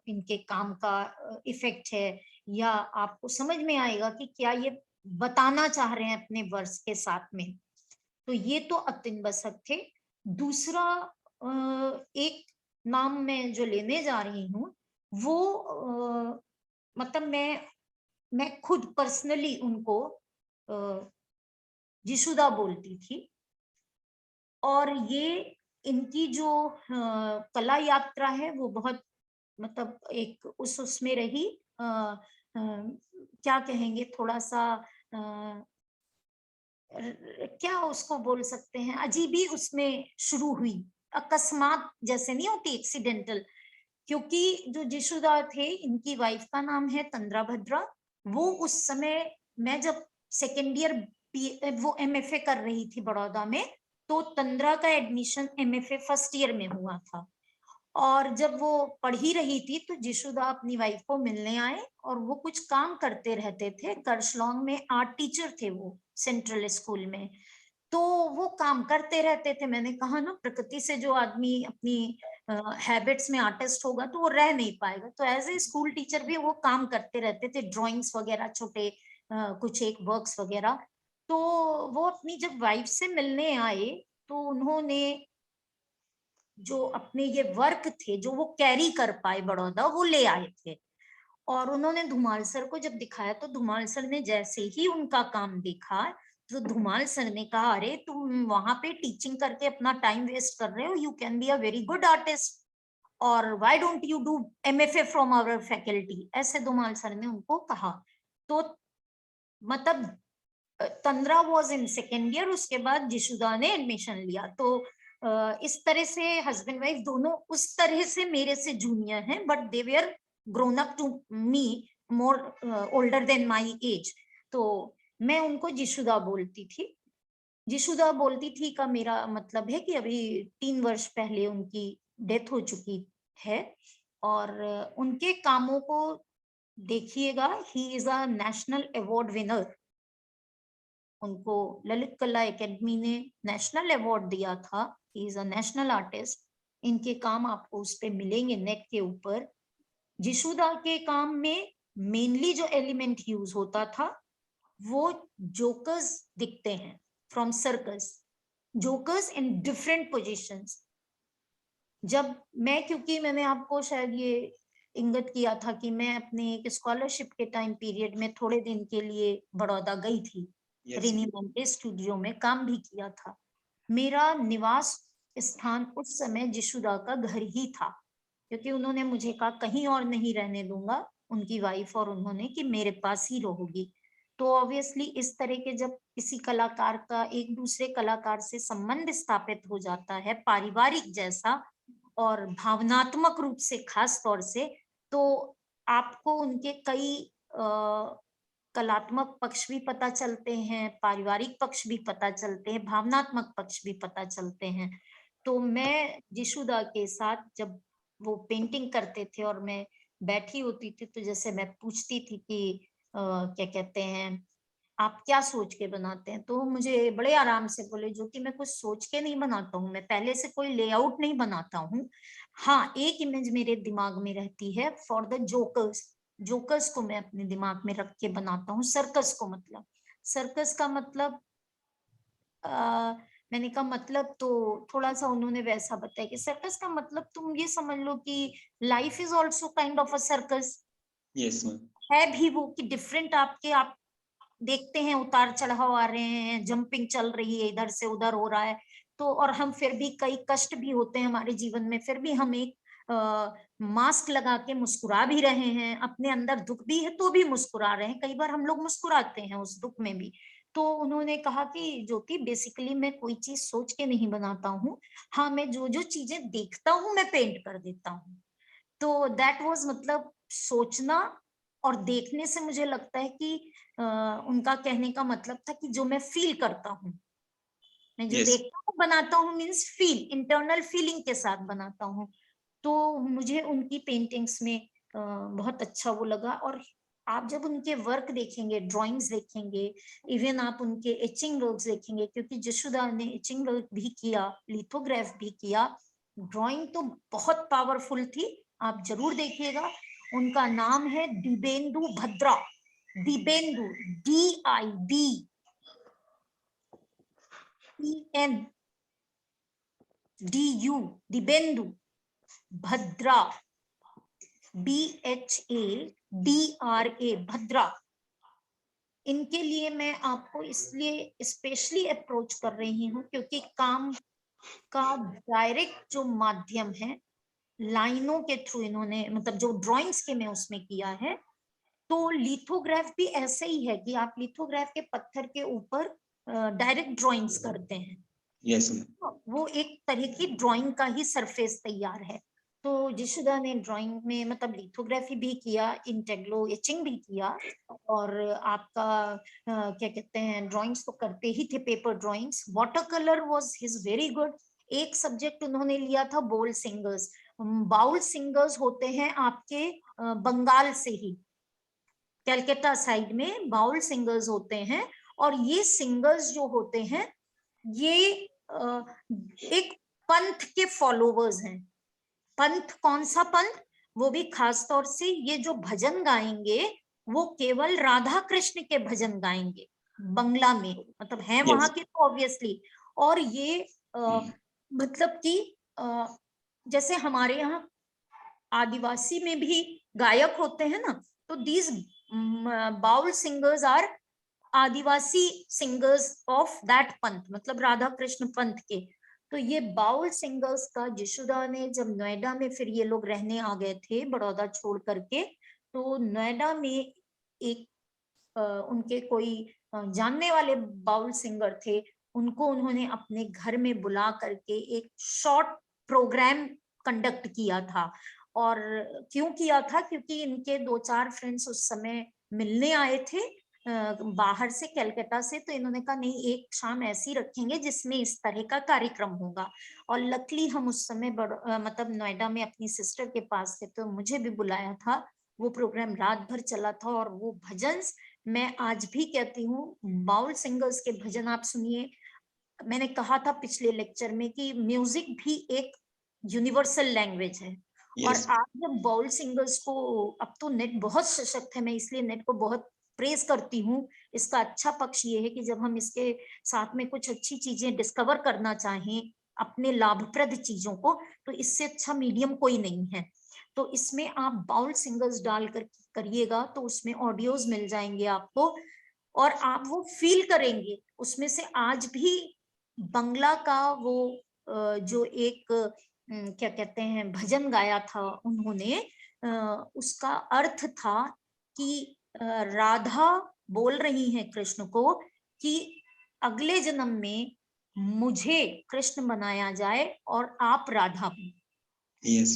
S1: इनके काम का इफेक्ट है, या आपको समझ में आएगा कि क्या ये बताना चाह रहे हैं अपने वर्ड्स के साथ में। तो ये तो अतिन बसक थे। दूसरा एक नाम मैं जो लेने जा रही हूँ वो मतलब मैं खुद पर्सनली उनको जिशुदा बोलती थी, और ये इनकी जो कला यात्रा है वो बहुत मतलब एक उसमें रही, क्या कहेंगे, थोड़ा सा क्या उसको बोल सकते हैं, अजीब ही उसमें शुरू हुई, अकस्मात जैसे नहीं होती, एक्सीडेंटल। क्योंकि जो जिशुदा थे, इनकी वाइफ का नाम है तंद्रा भद्रा। वो उस समय मैं जब सेकेंड ईयर वो एमएफए कर रही थी बड़ौदा में, तो तंद्रा का एडमिशन एमएफए फर्स्ट ईयर में हुआ था। और जब वो पढ़ ही रही थी तो जिशुदा अपनी वाइफ को मिलने आए, और वो कुछ काम करते रहते थे। करशलोंग में आर्ट टीचर थे वो, सेंट्रल स्कूल में। तो वो काम करते रहते थे। मैंने कहा ना, प्रकृति से जो आदमी अपनी हैबिट्स में आर्टिस्ट होगा तो वो रह नहीं पाएगा। तो एज ए स्कूल टीचर भी वो काम करते रहते थे, ड्राइंग्स वगैरह, छोटे कुछ एक वर्क्स वगैरह। तो वो अपनी जब वाइफ से मिलने आए तो उन्होंने जो अपने ये वर्क थे जो वो कैरी कर पाए बड़ौदा, वो ले आए थे। और उन्होंने धुमाल सर को जब दिखाया तो धुमाल सर ने जैसे ही उनका काम देखा तो धुमाल सर ने कहा, अरे तुम वहां पे टीचिंग करके अपना टाइम वेस्ट कर रहे हो, you can be a very good artist, और why don't you do MFA from our faculty, ऐसे धुमाल सर ने उनको कहा। तो मतलब Tandra was in second year, उसके बाद जिशुदा ने एडमिशन लिया। तो इस तरह से हस्बैंड वाइफ दोनों उस तरह से मेरे से जूनियर हैं, but they were grown up to me, more older than my age. तो मैं उनको जिशुदा बोलती थी। जिशुदा बोलती थी का मेरा मतलब है कि अभी 3 वर्ष पहले उनकी डेथ हो चुकी है। और उनके कामों को देखिएगा, he is a national award winner. उनको ललित कला एकेडमी ने नेशनल अवार्ड दिया था, he is a national artist. इनके काम आपको उस पे मिलेंगे नेट के ऊपर। जिशुदा के काम में मेनली जो एलिमेंट यूज होता था वो जोकर्स दिखते हैं from circus, jokers in different positions. जब मैं, क्योंकि मैंने आपको शायद ये इंगित किया था कि मैं अपने एक स्कॉलरशिप के टाइम पीरियड में थोड़े दिन के लिए बड़ौदा गई थी, रिनी मोंटे स्टूडियो में काम भी किया था। मेरा निवास स्थान उस समय जिशुदा का घर ही था, क्योंकि उन्होंने मुझे कहा कहीं और नहीं रहने दूंगा, उनकी वाइफ और उन्होंने, कि मेरे पास ही रहोगी। तो ऑब्वियसली इस तरह के जब किसी कलाकार का एक दूसरे कलाकार से संबंध स्थापित हो जाता है पारिवारिक जैसा और भावनात्मक रूप से खास तौर से, तो आपको उनके कई कलात्मक पक्ष भी पता चलते हैं, पारिवारिक पक्ष भी पता चलते हैं, भावनात्मक पक्ष भी पता चलते हैं। तो मैं जिशुदा के साथ जब वो पेंटिंग करते थे और मैं बैठी होती थी, तो जैसे मैं पूछती थी कि क्या कहते हैं, आप क्या सोच के बनाते हैं, तो मुझे बड़े आराम से बोले, जो कि मैं कुछ सोच के नहीं बनाता हूँ, मैं पहले से कोई लेआउट नहीं बनाता हूँ। हाँ, एक इमेज मेरे दिमाग में रहती है फॉर द जोकर्स, जोकर्स को मैं अपने दिमाग में रख के बनाता हूँ। सर्कस को, मतलब सर्कस का मतलब मैंने कहा मतलब, तो थोड़ा सा उन्होंने वैसा बताया कि सर्कस का मतलब तुम ये समझ लो कि life is also kind of a circus.
S5: Yes ma'am.
S1: है भी वो कि डिफरेंट आपके, आप देखते हैं उतार चढ़ाव आ रहे हैं, जंपिंग चल रही है, इधर से उधर हो रहा है, तो और हम फिर भी कई कष्ट भी होते हैं हमारे जीवन में, फिर भी हम एक मास्क लगा के मुस्कुरा भी रहे हैं, अपने अंदर दुख भी है तो भी मुस्कुरा रहे हैं, कई बार हम लोग मुस्कुराते हैं उस दुख में भी। तो उन्होंने कहा कि ज्योति, बेसिकली मैं कोई चीज सोच के नहीं बनाता हूँ, हाँ मैं जो जो चीजें देखता हूँ मैं पेंट कर देता हूँ। तो दैट वाज, मतलब सोचना और देखने से मुझे लगता है कि उनका कहने का मतलब था कि जो मैं फील करता हूँ, मैं जो
S5: Yes.
S1: देखता हूँ बनाता हूँ, मीन्स फील, इंटरनल फीलिंग के साथ बनाता हूँ। तो मुझे उनकी पेंटिंग्स में बहुत अच्छा वो लगा। और आप जब उनके वर्क देखेंगे, ड्राइंग्स देखेंगे, इवन आप उनके एचिंग वर्क्स देखेंगे, क्योंकि जशुदा ने एचिंग वर्क भी किया, लिथोग्राफ भी किया, ड्राइंग तो बहुत पावरफुल थी, आप जरूर देखिएगा। उनका नाम है दिबेंदु भद्रा, दिबेंदु, DIBENDU, दिबेंदु भद्रा, BHADRA, भद्रा। इनके लिए मैं आपको इसलिए स्पेशली अप्रोच कर रही हूँ क्योंकि काम का डायरेक्ट जो माध्यम है, लाइनों के थ्रू इन्होंने, मतलब जो ड्राइंग्स के में उसमें किया है। तो लिथोग्राफ भी ऐसे ही है कि आप लिथोग्राफ के पत्थर के ऊपर डायरेक्ट ड्राइंग्स करते हैं।
S5: यस
S1: वो एक तरह की ड्राइंग का ही सरफेस तैयार है। तो जिशुदा ने ड्राइंग में मतलब लिथोग्राफी भी किया, इंटेग्लो एचिंग भी किया, और आपका क्या कहते हैं, ड्राइंग्स तो करते ही थे, paper drawings. Water colour was his very good. एक सब्जेक्ट उन्होंने लिया था बाउल सिंगर्स। बाउल सिंगर्स होते हैं आपके बंगाल से ही, कलकत्ता साइड में बाउल सिंगर्स होते हैं। और ये सिंगर्स जो होते हैं, ये एक पंथ के फॉलोवर्स हैं। पंथ, कौन सा पंथ? वो भी खास तौर से ये जो भजन गाएंगे वो केवल राधा कृष्ण के भजन गाएंगे, बंगला में, मतलब है वहां के तो ऑब्वियसली। और ये मतलब कि जैसे हमारे यहाँ आदिवासी में भी गायक होते हैं ना, तो these Baul singers are Adivasi singers of that पंथ, मतलब राधा कृष्ण पंथ के। तो ये बाउल सिंगर्स का जिशुदा ने जब नोएडा में, फिर ये लोग रहने आ गए थे बड़ौदा छोड़ करके, तो नोएडा में एक उनके कोई जानने वाले बाउल सिंगर थे, उनको उन्होंने अपने घर में बुला करके एक शॉर्ट प्रोग्राम कंडक्ट किया था। और क्यों किया था? क्योंकि इनके 2-4 फ्रेंड्स उस समय मिलने आए थे बाहर से, कलकत्ता से। तो इन्होंने कहा नहीं, एक शाम ऐसी रखेंगे जिसमें इस तरह का कार्यक्रम होगा। और लकली हम उस समय मतलब नोएडा में अपनी सिस्टर के पास थे, तो मुझे भी बुलाया था। वो प्रोग्राम रात भर चला था। और वो भजन, मैं आज भी कहती हूँ, बाउल सिंगर्स के भजन आप सुनिए। मैंने कहा था पिछले लेक्चर में कि म्यूजिक भी एक यूनिवर्सल लैंग्वेज है। और आज जब बाउल सिंगर्स को, अब तो नेट बहुत सशक्त है, मैं इसलिए नेट को बहुत प्रेज करती हूँ। इसका अच्छा पक्ष ये है कि जब हम इसके साथ में कुछ अच्छी चीजें डिस्कवर करना चाहें, अपने लाभप्रद चीजों को, तो इससे अच्छा मीडियम कोई नहीं है। तो इसमें आप बाउल सिंगर्स डालकर करिएगा तो उसमें ऑडियोज मिल जाएंगे आपको, और आप वो फील करेंगे। उसमें से आज भी बंगला का वो जो एक क्या कहते हैं भजन गाया था उन्होंने, उसका अर्थ था कि राधा बोल रही है कृष्ण को कि अगले जन्म में मुझे कृष्ण बनाया जाए और आप राधा बनो।
S5: Yes.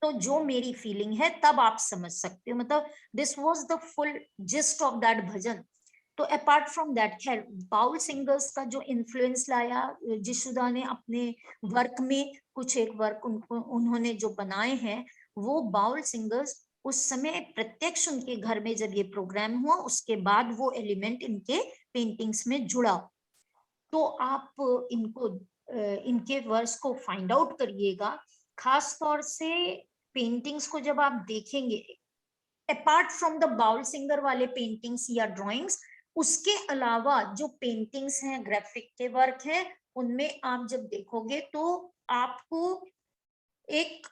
S1: तो जो मेरी फीलिंग है तब आप समझ सकते हो, मतलब this was the full gist of that bhajan. तो अपार्ट फ्रॉम दैट, खैर बाउल सिंगर्स का जो इन्फ्लुएंस लाया जिशुदा ने अपने वर्क में, कुछ एक वर्क उन्होंने जो बनाए हैं, वो बाउल सिंगर्स उस समय प्रत्यक्ष उनके घर में जब ये प्रोग्राम हुआ उसके बाद वो एलिमेंट इनके पेंटिंग्स में जुड़ा। तो आप इनको इनके वर्स को फाइंड आउट करिएगा। खास तौर से पेंटिंग्स को जब आप देखेंगे, apart from the Baul singer वाले पेंटिंग्स या ड्राइंग्स, उसके अलावा जो पेंटिंग्स हैं, ग्राफिक के वर्क हैं, उनमें आप जब देखोगे तो आपको एक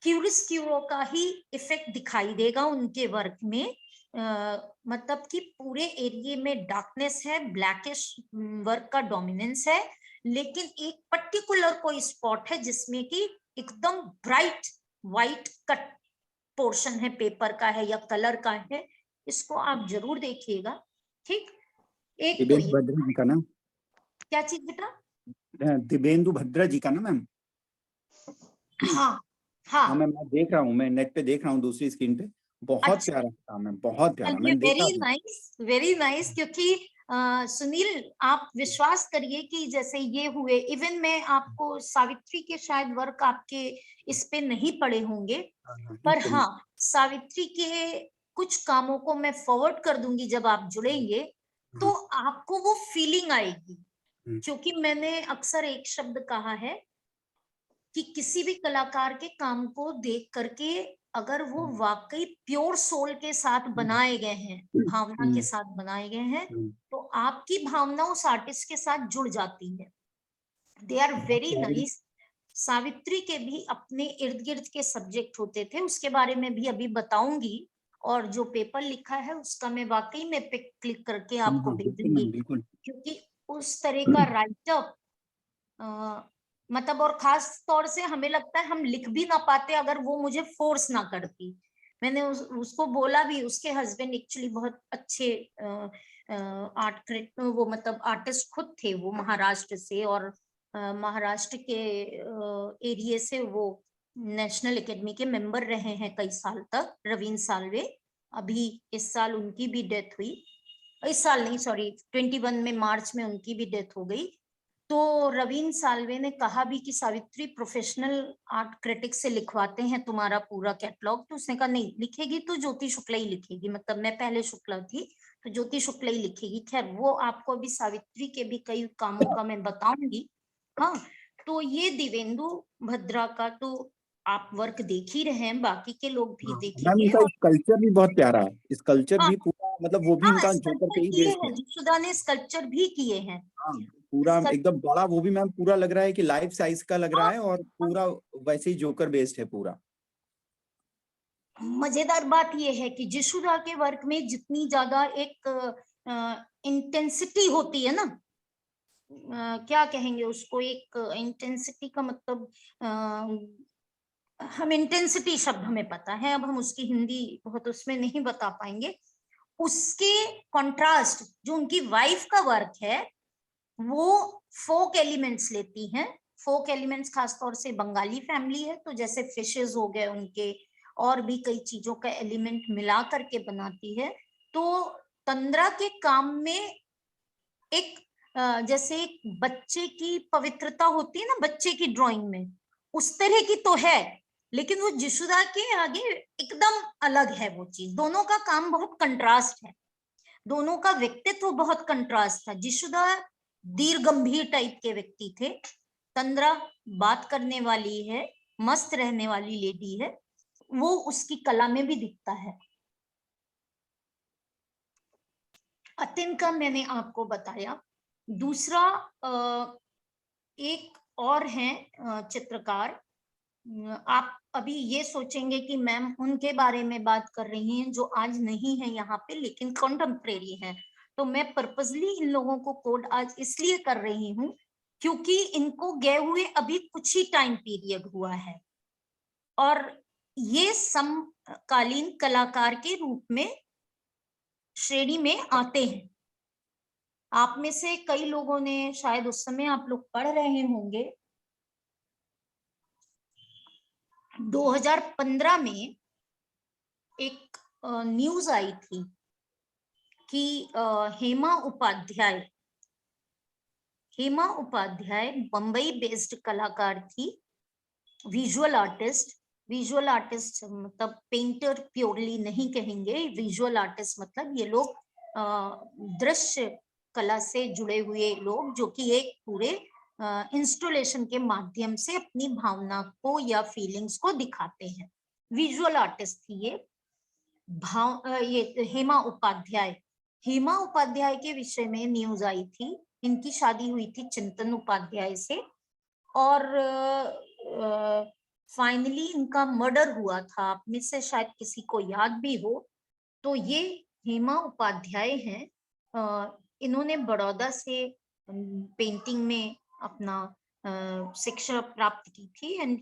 S1: क्यूरो का ही इफेक्ट दिखाई देगा उनके वर्क में। मतलब कि पूरे एरिया में डार्कनेस है, ब्लैकिश वर्क का डोमिनेंस है, लेकिन एक पर्टिकुलर कोई स्पॉट है जिसमें कि एकदम ब्राइट व्हाइट कट पोर्शन है, पेपर का है या कलर का है। इसको आप जरूर देखिएगा। ठीक, एक तो ये
S2: भद्रा जी का ना,
S1: क्या चीज बेटा?
S2: दिव्येंदु भद्रा जी का ना मैम?
S1: हाँ हाँ,
S2: मैं देख रहा हूँ, मैं नेट पे देख रहा हूँ दूसरी स्क्रीन पे। बहुत
S1: अच्छा,
S2: प्यारा काम है, बहुत प्यारा, मैंने देखा
S1: वेरी
S2: भी।
S1: Nice, very nice. क्योंकि सुनील आप विश्वास करिए कि जैसे ये हुए, इवन मैं आपको सावित्री के शायद वर्क आपके इस पे नहीं पड़े होंगे, पर हाँ सावित्री के कुछ कामों को मैं फॉरवर्ड कर दूंगी जब आप जुड़ेंगे तो आपको वो फीलिंग आएगी। क्योंकि मैंने अक्सर एक शब्द कहा है कि किसी भी कलाकार के काम को देख करके अगर वो वाकई प्योर सोल के साथ बनाए गए हैं, भावना के साथ बनाए गए हैं, तो आपकी भावना उस आर्टिस्ट के साथ जुड़ जाती है। They are very nice. Savitri के भी अपने इर्द गिर्द के सब्जेक्ट होते थे, उसके बारे में भी अभी बताऊंगी। और जो पेपर लिखा है उसका मैं वाकई में पिक क्लिक करके आपको भेजूंगी, क्योंकि उस तरह का राइटअप मतलब, और खास तौर से हमें लगता है हम लिख भी ना पाते अगर वो मुझे फोर्स ना करती। मैंने उसको बोला भी, उसके हस्बैंड एक्चुअली बहुत अच्छे वो मतलब आर्टिस्ट खुद थे, वो महाराष्ट्र से, और महाराष्ट्र के एरिया से वो नेशनल एकेडमी के मेंबर रहे हैं कई साल तक, रवींद्र साल्वे। अभी इस साल उनकी भी डेथ हुई, इस साल नहीं सॉरी 21 में मार्च में उनकी भी डेथ हो गई। तो रवींद्र साल्वे ने कहा भी कि सावित्री प्रोफेशनल आर्ट क्रिटिक से लिखवाते हैं तुम्हारा पूरा कैटलॉग। तो उसने कहा नहीं, लिखेगी तो ज्योति शुक्ला ही लिखेगी, मतलब मैं पहले शुक्ला थी तो ज्योति शुक्ला ही लिखेगी। खैर वो आपको अभी सावित्री के भी कई कामों का मैं बताऊंगी। हाँ, तो ये दिव्येंदु भद्रा का तो आप वर्क देख ही रहे हैं, बाकी के लोग भी देखेंगे।
S2: इनका स्कल्पचर भी बहुत प्यारा है, स्कल्पचर
S1: हाँ,
S2: भी पूरा, मतलब वो भी इनका जोकर
S1: स्कल्पचर
S2: पे ही
S1: किए
S2: बेस्ड है।
S1: हैं, जिशुदा ने स्कल्पचर भी किए हैं।
S2: हाँ, पूरा एकदम बड़ा, वो भी मैम पूरा लग रहा है कि लाइफ साइज का लग रहा है, और पूरा वैसे ही जोकर बेस्ड है पूरा।
S1: मजेदार बात यह है कि जिशुदा के वर्क में जितनी ज्यादा एक इंटेंसिटी होती है ना, क्या कहेंगे उसको, एक इंटेंसिटी का मतलब, हम इंटेंसिटी शब्द हमें पता है, अब हम उसकी हिंदी बहुत उसमें नहीं बता पाएंगे। उसके कंट्रास्ट जो उनकी वाइफ का वर्क है वो फोक एलिमेंट्स लेती हैं। फोक एलिमेंट्स खासतौर से बंगाली फैमिली है तो जैसे फिशेस हो गए उनके, और भी कई चीजों का एलिमेंट मिला करके बनाती है। तो तंद्रा के काम में एक जैसे एक बच्चे की पवित्रता होती है ना बच्चे की ड्राइंग में, उस तरह की तो है, लेकिन वो जिशुदा के आगे एकदम अलग है वो चीज। दोनों का काम बहुत कंट्रास्ट है, दोनों का व्यक्तित्व बहुत कंट्रास्ट था। जिशुदा दीर गंभीर टाइप के व्यक्ति थे, तंद्रा बात करने वाली है, मस्त रहने वाली लेडी है, वो उसकी कला में भी दिखता है। अतिन का मैंने आपको बताया। दूसरा एक और है चित्रकार आप अभी ये सोचेंगे कि मैम उनके बारे में बात कर रही हैं जो आज नहीं है यहाँ पे लेकिन कॉन्टेम्परेरी हैं। तो मैं पर्पसली इन लोगों को कोड आज इसलिए कर रही हूँ क्योंकि इनको गए हुए अभी कुछ ही टाइम पीरियड हुआ है और ये समकालीन कलाकार के रूप में श्रेणी में आते हैं। आप में से कई लोगों ने शायद उस समय आप लोग पढ़ रहे होंगे 2015 में एक न्यूज आई थी कि हेमा उपाध्याय बम्बई बेस्ड कलाकार थी, विजुअल आर्टिस्ट मतलब पेंटर प्योरली नहीं कहेंगे, विजुअल आर्टिस्ट मतलब ये लोग दृश्य कला से जुड़े हुए लोग जो कि एक पूरे इंस्टॉलेशन के माध्यम से अपनी भावना को या फीलिंग्स को दिखाते हैं। विजुअल आर्टिस्ट थी ये हेमा उपाध्याय के विषय में न्यूज आई थी। इनकी शादी हुई थी चिंतन उपाध्याय से और फाइनली इनका मर्डर हुआ था। आप में से शायद किसी को याद भी हो तो ये हेमा उपाध्याय हैं। इन्होंने बड़ौदा से पेंटिंग में अपना शिक्षा प्राप्त की थी एंड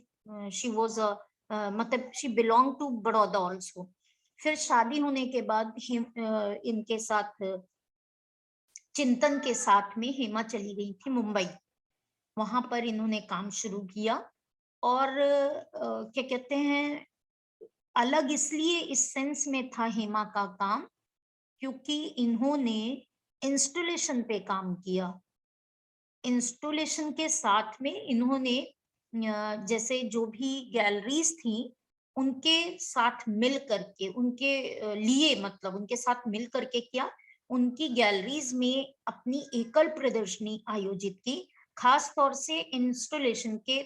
S1: शी वाज मतलब she belong to Baroda also. फिर शादी होने के बाद इनके साथ चिंतन के साथ में हेमा चली गई थी मुंबई। वहां पर इन्होंने काम शुरू किया और क्या कहते हैं अलग इसलिए इस सेंस में था हेमा का काम क्योंकि इन्होंने इंस्टॉलेशन पे काम किया। इंस्टॉलेशन के साथ में इन्होंने जैसे जो भी गैलरीज थी उनके साथ मिल करके उनके लिए मतलब उनके साथ मिल करके क्या उनकी गैलरीज में अपनी एकल प्रदर्शनी आयोजित की, खास तौर से इंस्टॉलेशन के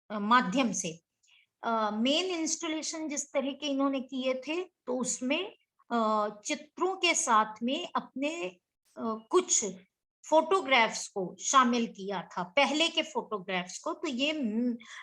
S1: माध्यम से। मेन इंस्टॉलेशन जिस तरह के इन्होंने किए थे तो उसमें चित्रों के साथ में अपने कुछ फोटोग्राफ्स को शामिल किया था, पहले के फोटोग्राफ्स को। तो ये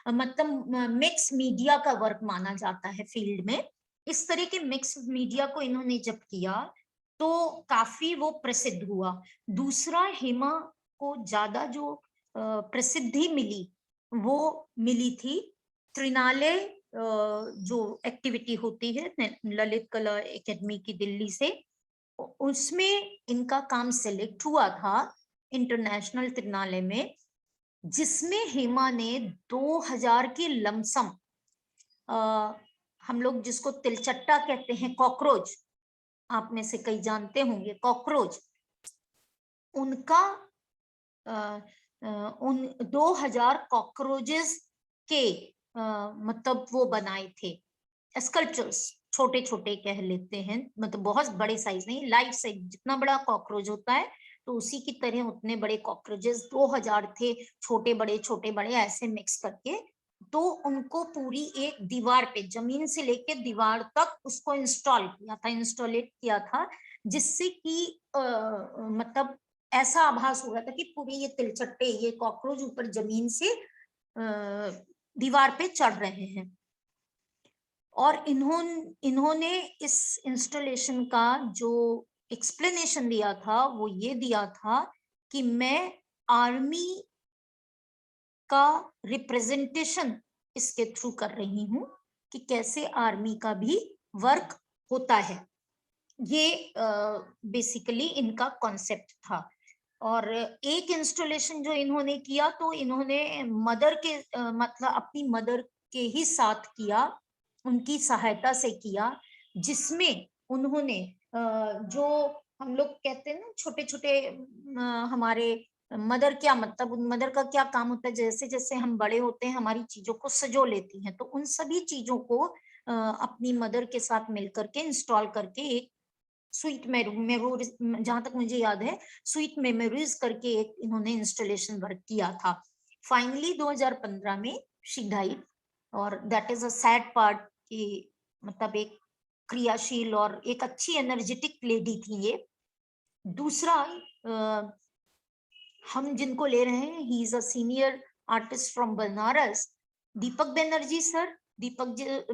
S1: मतलब मिक्स मीडिया का वर्क माना जाता है फील्ड में। इस तरह के मिक्स मीडिया को इन्होंने जब किया तो काफी वो प्रसिद्ध हुआ। दूसरा हेमा को ज्यादा जो प्रसिद्धि मिली वो मिली थी त्रिनाले जो एक्टिविटी होती है ललित कला एकेडमी की दिल्ली से, उसमें इनका काम सिलेक्ट हुआ था इंटरनेशनल त्रिनाले में, जिसमें हेमा ने 2000 की लमसम हम लोग जिसको तिलचट्टा कहते हैं, कॉकरोच, आप में से कई जानते होंगे कॉकरोच, उनका उन 2000 कॉकरोचेस के मतलब वो बनाए थे स्कल्पचर्स, छोटे छोटे कह लेते हैं, मतलब बहुत बड़े साइज नहीं, लाइफ साइज जितना बड़ा कॉकरोच होता है तो उसी की तरह उतने बड़े कॉकरोचेस 2000 थे, छोटे बड़े ऐसे मिक्स करके। तो उनको पूरी एक दीवार पे जमीन से लेके दीवार तक उसको इंस्टॉलेट किया था जिससे कि मतलब ऐसा आभास हो रहा था कि पूरे ये तिलचट्टे ये कॉकरोच ऊपर जमीन से दीवार पे चढ़ रहे हैं। और इन्होंने इस इंस्टॉलेशन का जो एक्सप्लेनेशन दिया था वो ये दिया था कि मैं आर्मी का रिप्रेजेंटेशन इसके थ्रू कर रही हूँ कि कैसे आर्मी का भी वर्क होता है। ये बेसिकली इनका कॉन्सेप्ट था। और एक इंस्टॉलेशन जो इन्होंने किया तो इन्होंने मदर के मतलब अपनी मदर के ही साथ किया, उनकी सहायता से किया, जिसमें उन्होंने जो हम लोग कहते हैं ना छोटे छोटे हमारे मदर क्या मतलब मदर का क्या काम होता है, जैसे जैसे हम बड़े होते हैं हमारी चीजों को सजो लेती हैं, तो उन सभी चीजों को अपनी मदर के साथ मिलकर के इंस्टॉल करके एक स्वीट मेमोरीज, जहां तक मुझे याद है स्वीट मेमोरीज करके एक इन्होंने इंस्टॉलेशन वर्क किया था। फाइनली 2015 में शी डाइड और that is a sad part कि मतलब एक क्रियाशील और एक अच्छी एनर्जेटिक लेडी थी ये। दूसरा हम जिनको ले रहे हैं, he is a senior artist from Banaras Deepak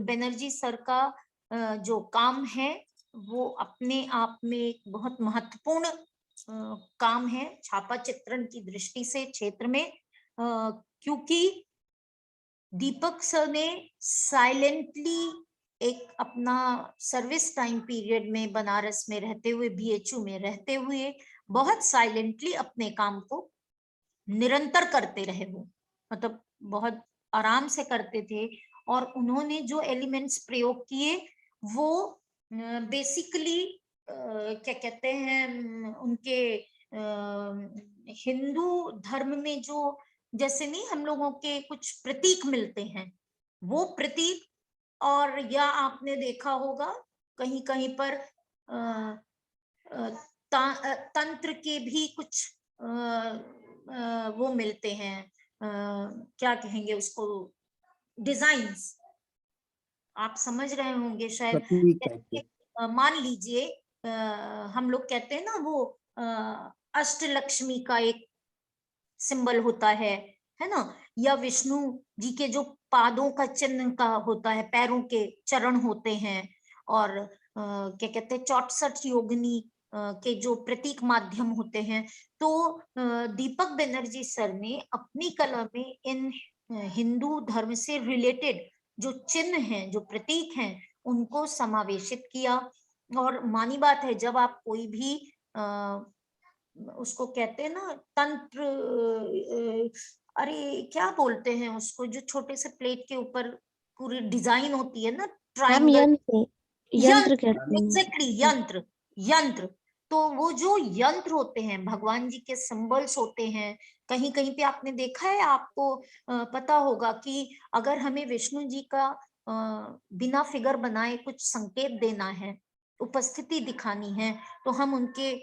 S1: Banerjee sir का जो काम है वो अपने आप में एक बहुत महत्वपूर्ण काम है छापा चित्रण की दृष्टि से क्षेत्र में, क्योंकि दीपक सर ने साइलेंटली एक अपना सर्विस टाइम पीरियड में बनारस में रहते हुए, बीएचयू में रहते हुए बहुत साइलेंटली अपने काम को निरंतर करते रहे वो, मतलब बहुत आराम से करते थे। और उन्होंने जो एलिमेंट्स प्रयोग किए वो बेसिकली क्या कहते हैं, उनके हिंदू धर्म में जो जैसे नहीं हम लोगों के कुछ प्रतीक मिलते हैं, वो प्रतीक, और या आपने देखा होगा कहीं कहीं पर तंत्र के भी कुछ वो मिलते हैं, क्या कहेंगे उसको, डिजाइन्स, आप समझ रहे होंगे शायद।
S2: प्रतीक टाइप के।
S1: मान लीजिए हम लोग कहते हैं ना वो अष्टलक्ष्मी का एक सिंबल होता है ना, या विष्णु जी के जो पादों का चिन्ह का होता है, पैरों के चरण होते हैं, और क्या कहते हैं 64 योगिनी के जो प्रतीक माध्यम होते हैं। तो दीपक बनर्जी सर ने अपनी कला में इन हिंदू धर्म से रिलेटेड जो चिन्ह हैं, जो प्रतीक हैं, उनको समावेशित किया। और मानी बात है, जब आप कोई भी उसको कहते हैं ना तंत्र, अरे क्या बोलते हैं उसको, जो छोटे से प्लेट के ऊपर पूरी डिजाइन होती है ना, ट्रायंगल,
S4: यंत्र कहते हैं।
S1: एग्जैक्टली, यंत्र, यंत्र। तो वो जो यंत्र होते हैं, भगवान जी के सिंबल्स होते हैं, कहीं कहीं पे आपने देखा है, आपको पता होगा कि अगर हमें विष्णु जी का बिना फिगर बनाए कुछ संकेत देना है, उपस्थिति दिखानी है, तो हम उनके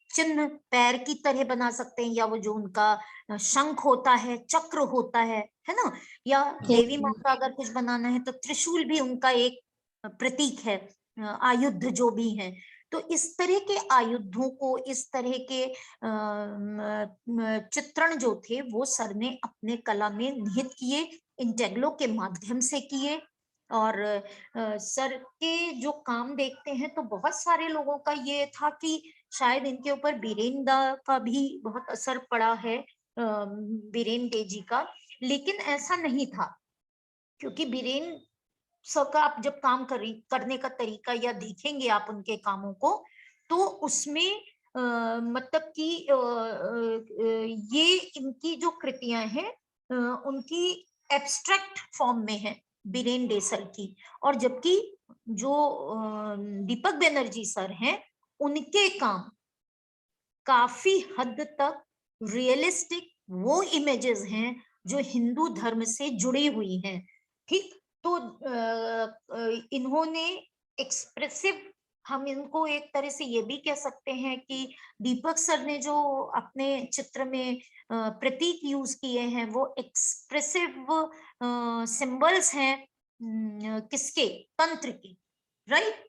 S1: चिन्ह पैर की तरह बना सकते हैं, या वो जो उनका शंख होता है, चक्र होता है ना, या देवी माँ का अगर कुछ बनाना है तो त्रिशूल भी उनका एक प्रतीक है, आयुध जो भी है। तो इस तरह के आयुधों को, इस तरह के चित्रण जो थे वो सर ने अपने कला में निहित किए, इंटेग्लो के माध्यम से किए। और सर के जो काम देखते हैं तो बहुत सारे लोगों का ये था कि शायद इनके ऊपर बीरेन दा का भी बहुत असर पड़ा है, बीरेन डे जी का, लेकिन ऐसा नहीं था, क्योंकि बीरेन सर का आप जब काम करने का तरीका या देखेंगे आप उनके कामों को, तो उसमें मतलब कि ये इनकी जो कृतियां हैं उनकी एब्स्ट्रैक्ट फॉर्म में है बीरेन डे सर की, और जबकि जो दीपक बनर्जी सर हैं उनके काम काफी हद तक रियलिस्टिक वो इमेजेस हैं जो हिंदू धर्म से जुड़ी हुई हैं। ठीक, तो इन्होंने एक्सप्रेसिव, हम इनको एक तरह से ये भी कह सकते हैं कि दीपक सर ने जो अपने चित्र में प्रतीक यूज किए हैं वो एक्सप्रेसिव सिंबल्स हैं, किसके, तंत्र के, राइट।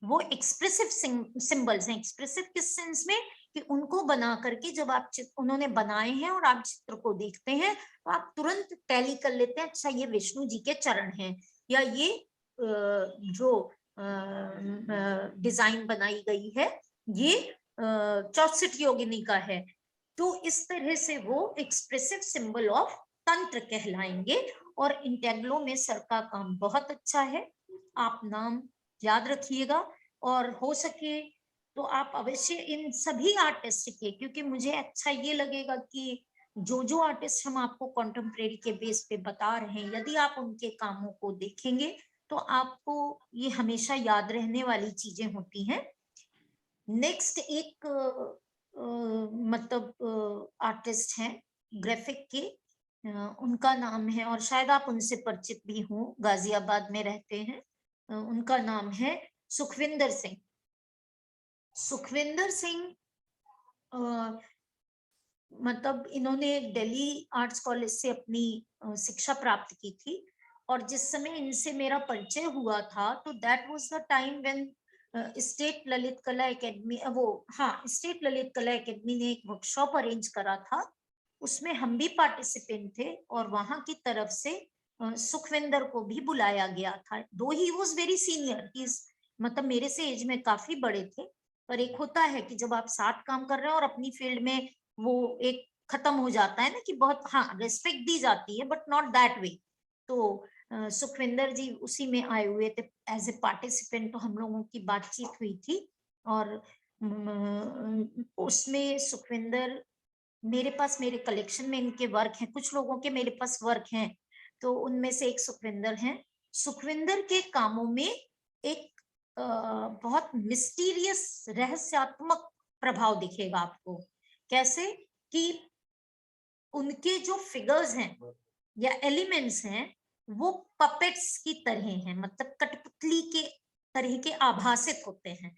S1: वो एक्सप्रेसिव सिंबल्स हैं। एक्सप्रेसिव किस सेंस में, कि उनको बना करके जब आप उन्होंने बनाए हैं और आप चित्र को देखते हैं तो आप तुरंत टैली कर लेते हैं, अच्छा ये विष्णु जी के चरण हैं, या ये जो डिजाइन बनाई गई है ये 64 योगिनी का है। तो इस तरह से वो एक्सप्रेसिव सिंबल ऑफ तंत्र कहलाएंगे। और इंटेग्लो में सर का काम बहुत अच्छा है, आप नाम याद रखिएगा, और हो सके तो आप अवश्य इन सभी आर्टिस्ट के, क्योंकि मुझे अच्छा ये लगेगा कि जो आर्टिस्ट हम आपको कॉन्टेम्परेरी के बेस पे बता रहे हैं, यदि आप उनके कामों को देखेंगे तो आपको ये हमेशा याद रहने वाली चीजें होती हैं। नेक्स्ट एक मतलब आर्टिस्ट हैं ग्राफिक के, उनका नाम है, और शायद आप उनसे परिचित भी हो, गाजियाबाद में रहते हैं, उनका नाम है सुखविंदर सिंह। सुखविंदर सिंह मतलब इन्होंने दिल्ली आर्ट्स कॉलेज से अपनी शिक्षा प्राप्त की थी, और जिस समय इनसे मेरा परिचय हुआ था तो that was the time when state Lalit कला एकेडमी, स्टेट ललित कला एकेडमी ने एक वर्कशॉप अरेंज करा था, उसमें हम भी पार्टिसिपेंट थे, और वहां की तरफ से सुखविंदर को भी बुलाया गया था। दो ही वॉज वेरी सीनियर, मतलब मेरे से एज में काफी बड़े थे, पर एक होता है कि जब आप साथ काम कर रहे हो और अपनी फील्ड में वो एक खत्म हो जाता है ना कि बहुत, हाँ रिस्पेक्ट दी जाती है बट नॉट दैट वे। तो सुखविंदर जी उसी में आए हुए थे एज ए पार्टिसिपेंट, तो हम लोगों की बातचीत हुई थी और उसमें सुखविंदर, मेरे पास मेरे कलेक्शन में इनके वर्क हैं, कुछ लोगों के मेरे पास वर्क हैं, तो उनमें से एक सुखविंदर हैं। सुखविंदर के कामों में एक बहुत मिस्टीरियस रहस्यात्मक प्रभाव दिखेगा आपको। कैसे कि उनके जो फिगर्स हैं या एलिमेंट्स हैं वो पपेट्स की तरह हैं, मतलब कठपुतली के तरह के आभासित होते हैं,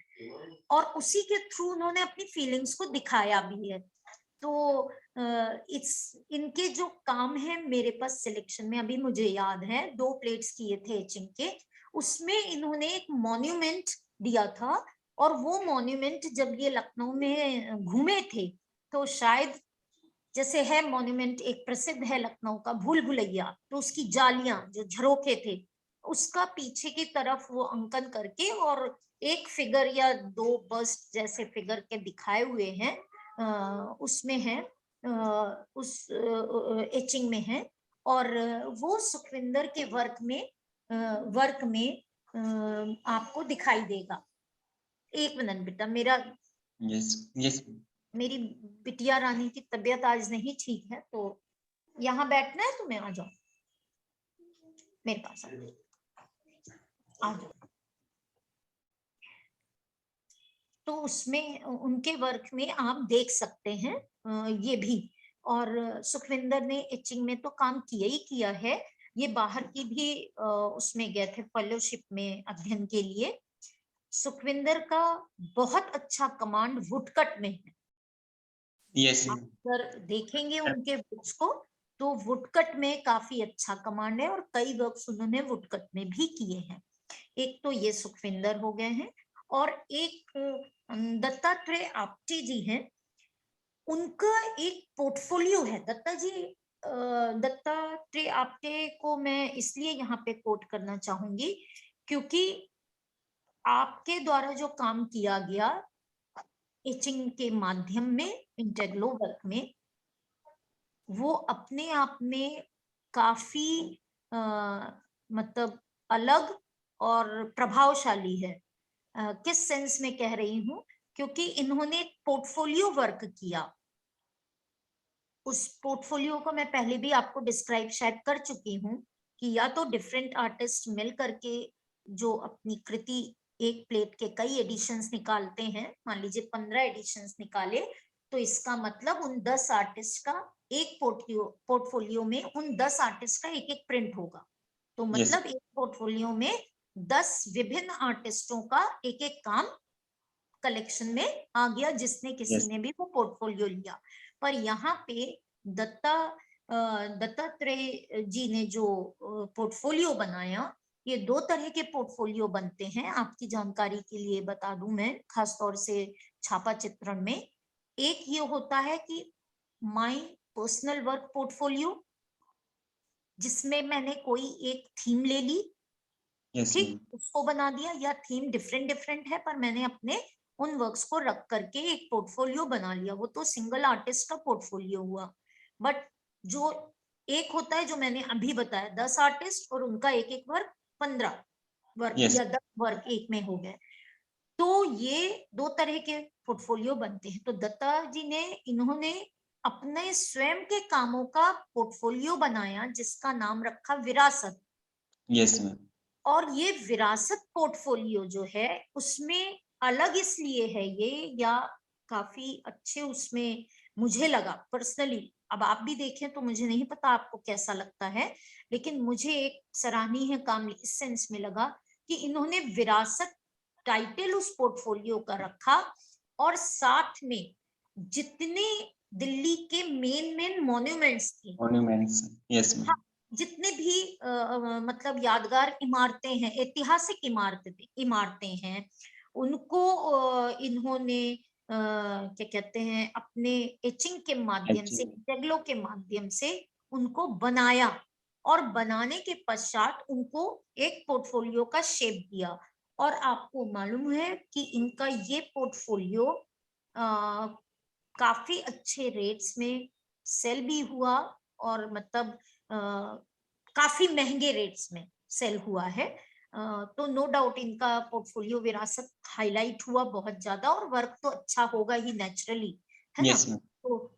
S1: और उसी के थ्रू उन्होंने अपनी फीलिंग्स को दिखाया भी है। तो इनके जो काम है मेरे पास सिलेक्शन में, अभी मुझे याद है 2 प्लेट्स किए थे एचिंग के, उसमें इन्होंने एक मॉन्यूमेंट दिया था, और वो मॉन्यूमेंट जब ये लखनऊ में घूमे थे तो शायद, जैसे है मॉन्यूमेंट एक प्रसिद्ध है लखनऊ का भूल भुलैया, तो उसकी जालियां जो झरोखे थे उसका पीछे की तरफ वो अंकन करके और एक फिगर या 2 बस्ट जैसे फिगर के दिखाए हुए हैं, उसमें है, उस एचिंग में है, और वो सुखविंदर के वर्क में आपको दिखाई देगा। एक मिनट बेटा, मेरी बिटिया रानी की तबीयत आज नहीं ठीक है, तो यहाँ बैठना है, तुम्हें आ जाओ मेरे पास, आ जाओ। तो उसमें उनके वर्क में आप देख सकते हैं ये भी, और सुखविंदर ने एचिंग में तो काम किया ही किया है, ये बाहर की भी उसमें गए थे फेलोशिप में अध्ययन के लिए। सुखविंदर का बहुत अच्छा कमांड वुडकट में है। अगर देखेंगे उनके बुक्स को तो वुडकट में काफी अच्छा कमांड है, और कई वर्क्स उन्होंने वुडकट में भी किए हैं। एक तो ये सुखविंदर हो गए हैं, और एक दत्तात्रेय आप्टे जी हैं, उनका एक पोर्टफोलियो है। दत्तात्रेय आप्टे को मैं इसलिए यहाँ पे कोट करना चाहूंगी क्योंकि आपके द्वारा जो काम किया गया एचिंग के माध्यम में इंटेग्लो वर्क में, वो अपने आप में काफी मतलब अलग और प्रभावशाली है। किस सेंस में कह रही हूं, क्योंकि इन्होंने पोर्टफोलियो वर्क किया। उस पोर्टफोलियो को मैं पहले भी आपको डिस्क्राइब शायद कर चुकी हूँ कि या तो डिफरेंट आर्टिस्ट मिल करके जो अपनी कृति एक प्लेट के कई एडिशंस निकालते हैं, मान लीजिए 15 एडिशंस निकाले, तो इसका मतलब उन 10 आर्टिस्ट का एक पोर्टफोलियो में उन 10 आर्टिस्ट का एक एक प्रिंट होगा। तो मतलब एक पोर्टफोलियो में 10 विभिन्न आर्टिस्टों का एक एक काम कलेक्शन में आ गया, जिसने किसी ने भी वो पोर्टफोलियो लिया। पर यहाँ पे दत्तात्रेय जी ने जो पोर्टफोलियो बनाया, ये 2 तरह के पोर्टफोलियो बनते हैं, आपकी जानकारी के लिए बता दूं मैं, खासतौर से छापा चित्रण में। एक ये होता है कि माय पर्सनल वर्क पोर्टफोलियो, जिसमें मैंने कोई एक थीम ले ली, ठीक, उसको बना दिया, या थीम डिफरेंट है पर मैंने अपने उन वर्क्स को रख करके एक पोर्टफोलियो बना लिया, वो तो सिंगल आर्टिस्ट का पोर्टफोलियो हुआ। बट जो एक होता है जो मैंने अभी बताया, 10 आर्टिस्ट और उनका एक एक वर्क, 15 वर्क या 10 वर्क एक में हो गए, तो ये 2 तरह के पोर्टफोलियो बनते हैं। तो दत्ता जी ने, इन्होंने अपने स्वयं के कामों का पोर्टफोलियो बनाया जिसका नाम रखा विरासत। और ये विरासत पोर्टफोलियो जो है उसमें अलग इसलिए है ये, या काफी अच्छे उसमें मुझे लगा पर्सनली, अब आप भी देखें तो मुझे नहीं पता आपको कैसा लगता है, लेकिन मुझे एक सराहनीय काम इस सेंस में लगा कि इन्होंने विरासत टाइटल उस पोर्टफोलियो का रखा, और साथ में जितने दिल्ली के मेन मॉन्यूमेंट्स थे, हाँ, जितने भी मतलब यादगार इमारतें हैं, ऐतिहासिक इमारतें हैं, उनको इन्होंने क्या कहते हैं, अपने एचिंग के माध्यम से, टेगलो के माध्यम से उनको बनाया, और बनाने के पश्चात उनको एक पोर्टफोलियो का शेप दिया। और आपको मालूम है कि इनका ये पोर्टफोलियो काफी अच्छे रेट्स में सेल भी हुआ, और मतलब काफी महंगे रेट्स में सेल हुआ है। तो नो डाउट इनका पोर्टफोलियो विरासत हाईलाइट हुआ बहुत ज्यादा, और वर्क तो अच्छा होगा ही नेचुरली, है
S5: यस
S1: ना।
S5: मैम।
S1: तो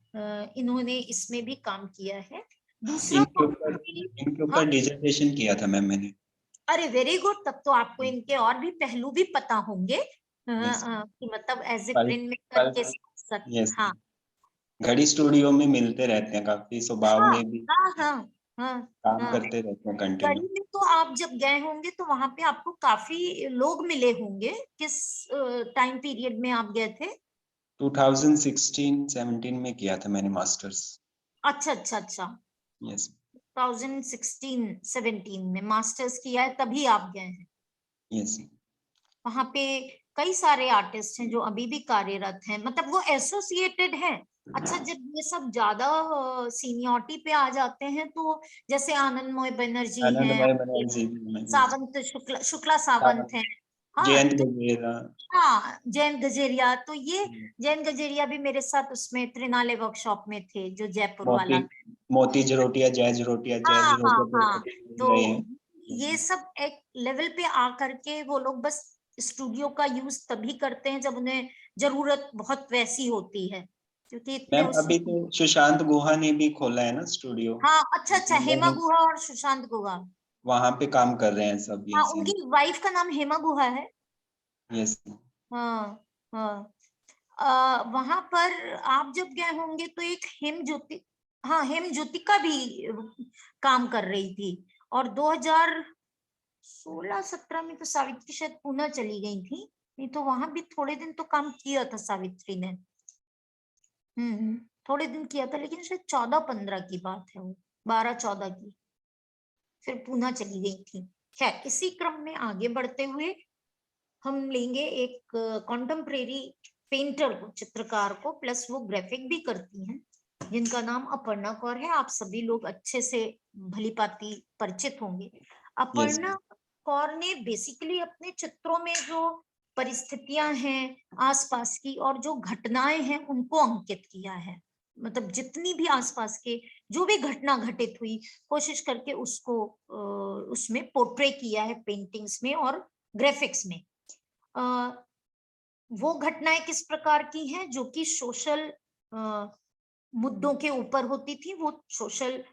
S1: इन्होंने इसमें भी काम किया है। दूसरा
S5: इनके ऊपर डिजर्टेशन किया था मैम मैंने।
S1: अरे वेरी गुड, तब तो आपको इनके और भी पहलू भी पता होंगे कि मतलब एज ए प्रिंट मेकर के साथ।
S5: यस,
S1: हाँ
S5: घड़ी स्टूडियो में मिलते रहते हैं, काफी स्वभाव
S1: हाँ
S5: में भी
S1: हाँ हाँ हाँ
S5: काम
S1: हाँ।
S5: करते रहते हैं
S1: कड़ी
S5: कंटिन्यू।
S1: में तो आप जब गए होंगे तो वहां पे आपको काफी लोग मिले होंगे। किस टाइम पीरियड में आप गए थे?
S5: 2016-17 में किया था मैंने मास्टर्स।
S1: अच्छा अच्छा अच्छा,
S5: यस
S1: 2016-17 में मास्टर्स किया है, तभी आप गए हैं।
S5: यस।
S1: वहां पे कई सारे आर्टिस्ट हैं जो अभी भी कार्यरत हैं, मतलब वो एसोसिएटेड हैं। अच्छा, जब ये सब ज्यादा सीनियरिटी पे आ जाते हैं तो जैसे आनंदमय बनर्जी हैं,
S5: आनंदमय बनर्जी,
S1: सावंत शुक्ला सावंत हैं, हाँ
S5: जयंत
S1: तो
S5: गजेरा,
S1: हाँ जयंत गजेरिया, तो ये जयंत गजेरिया भी मेरे साथ उसमें त्रिनाले वर्कशॉप में थे, जो जयपुर वाला।
S5: मोती जरोटिया, जय जरोटिया,
S1: हाँ हाँ हाँ, तो
S5: रहे हैं।
S1: ये सब एक लेवल पे आकर के वो लोग बस स्टूडियो का यूज तभी करते हैं जब उन्हें जरूरत बहुत वैसी होती है, क्योंकि इतने
S5: मैम अभी तो सुशांत गुहा ने भी खोला है ना स्टूडियो।
S1: हाँ अच्छा अच्छा, हेमा गुहा और सुशांत गुहा,
S5: वहां पे काम कर रहे हैं सब ये
S1: हाँ
S5: सीन।
S1: उनकी वाइफ का नाम हेमा गुहा है।
S5: यस।
S1: हाँ हाँ। वहां पर आप जब गए होंगे तो एक हेम ज्योति, हाँ हेम ज्योतिका भी काम कर रही थी। और 2016-17 में तो सावित्री शायद पुणे चली गई थी, नहीं तो वहां भी थोड़े दिन तो काम किया था सावित्री ने। थोड़े दिन किया था, लेकिन शायद 14-15 की बात है, वो 12-14 की, फिर पुणे चली गई थी। खैर, इसी क्रम में आगे बढ़ते हुए हम लेंगे एक कॉन्टेम्परेरी पेंटर को, चित्रकार को, प्लस वो ग्राफिक भी करती हैं, जिनका नाम अपर्णा कौर है। आप सभी लोग अच्छे से भलीभांति परिचित होंगे। अपर्णा कौर ने बेसिकली अपने चित्रों में जो परिस्थितियां हैं आसपास की और जो घटनाएं हैं उनको अंकित किया है। मतलब जितनी भी आसपास के जो भी घटना घटित हुई, कोशिश करके उसको उसमें पोर्ट्रे किया है पेंटिंग्स में और ग्राफिक्स में। वो घटनाएं किस प्रकार की हैं जो कि सोशल मुद्दों के ऊपर होती थी, वो सोशल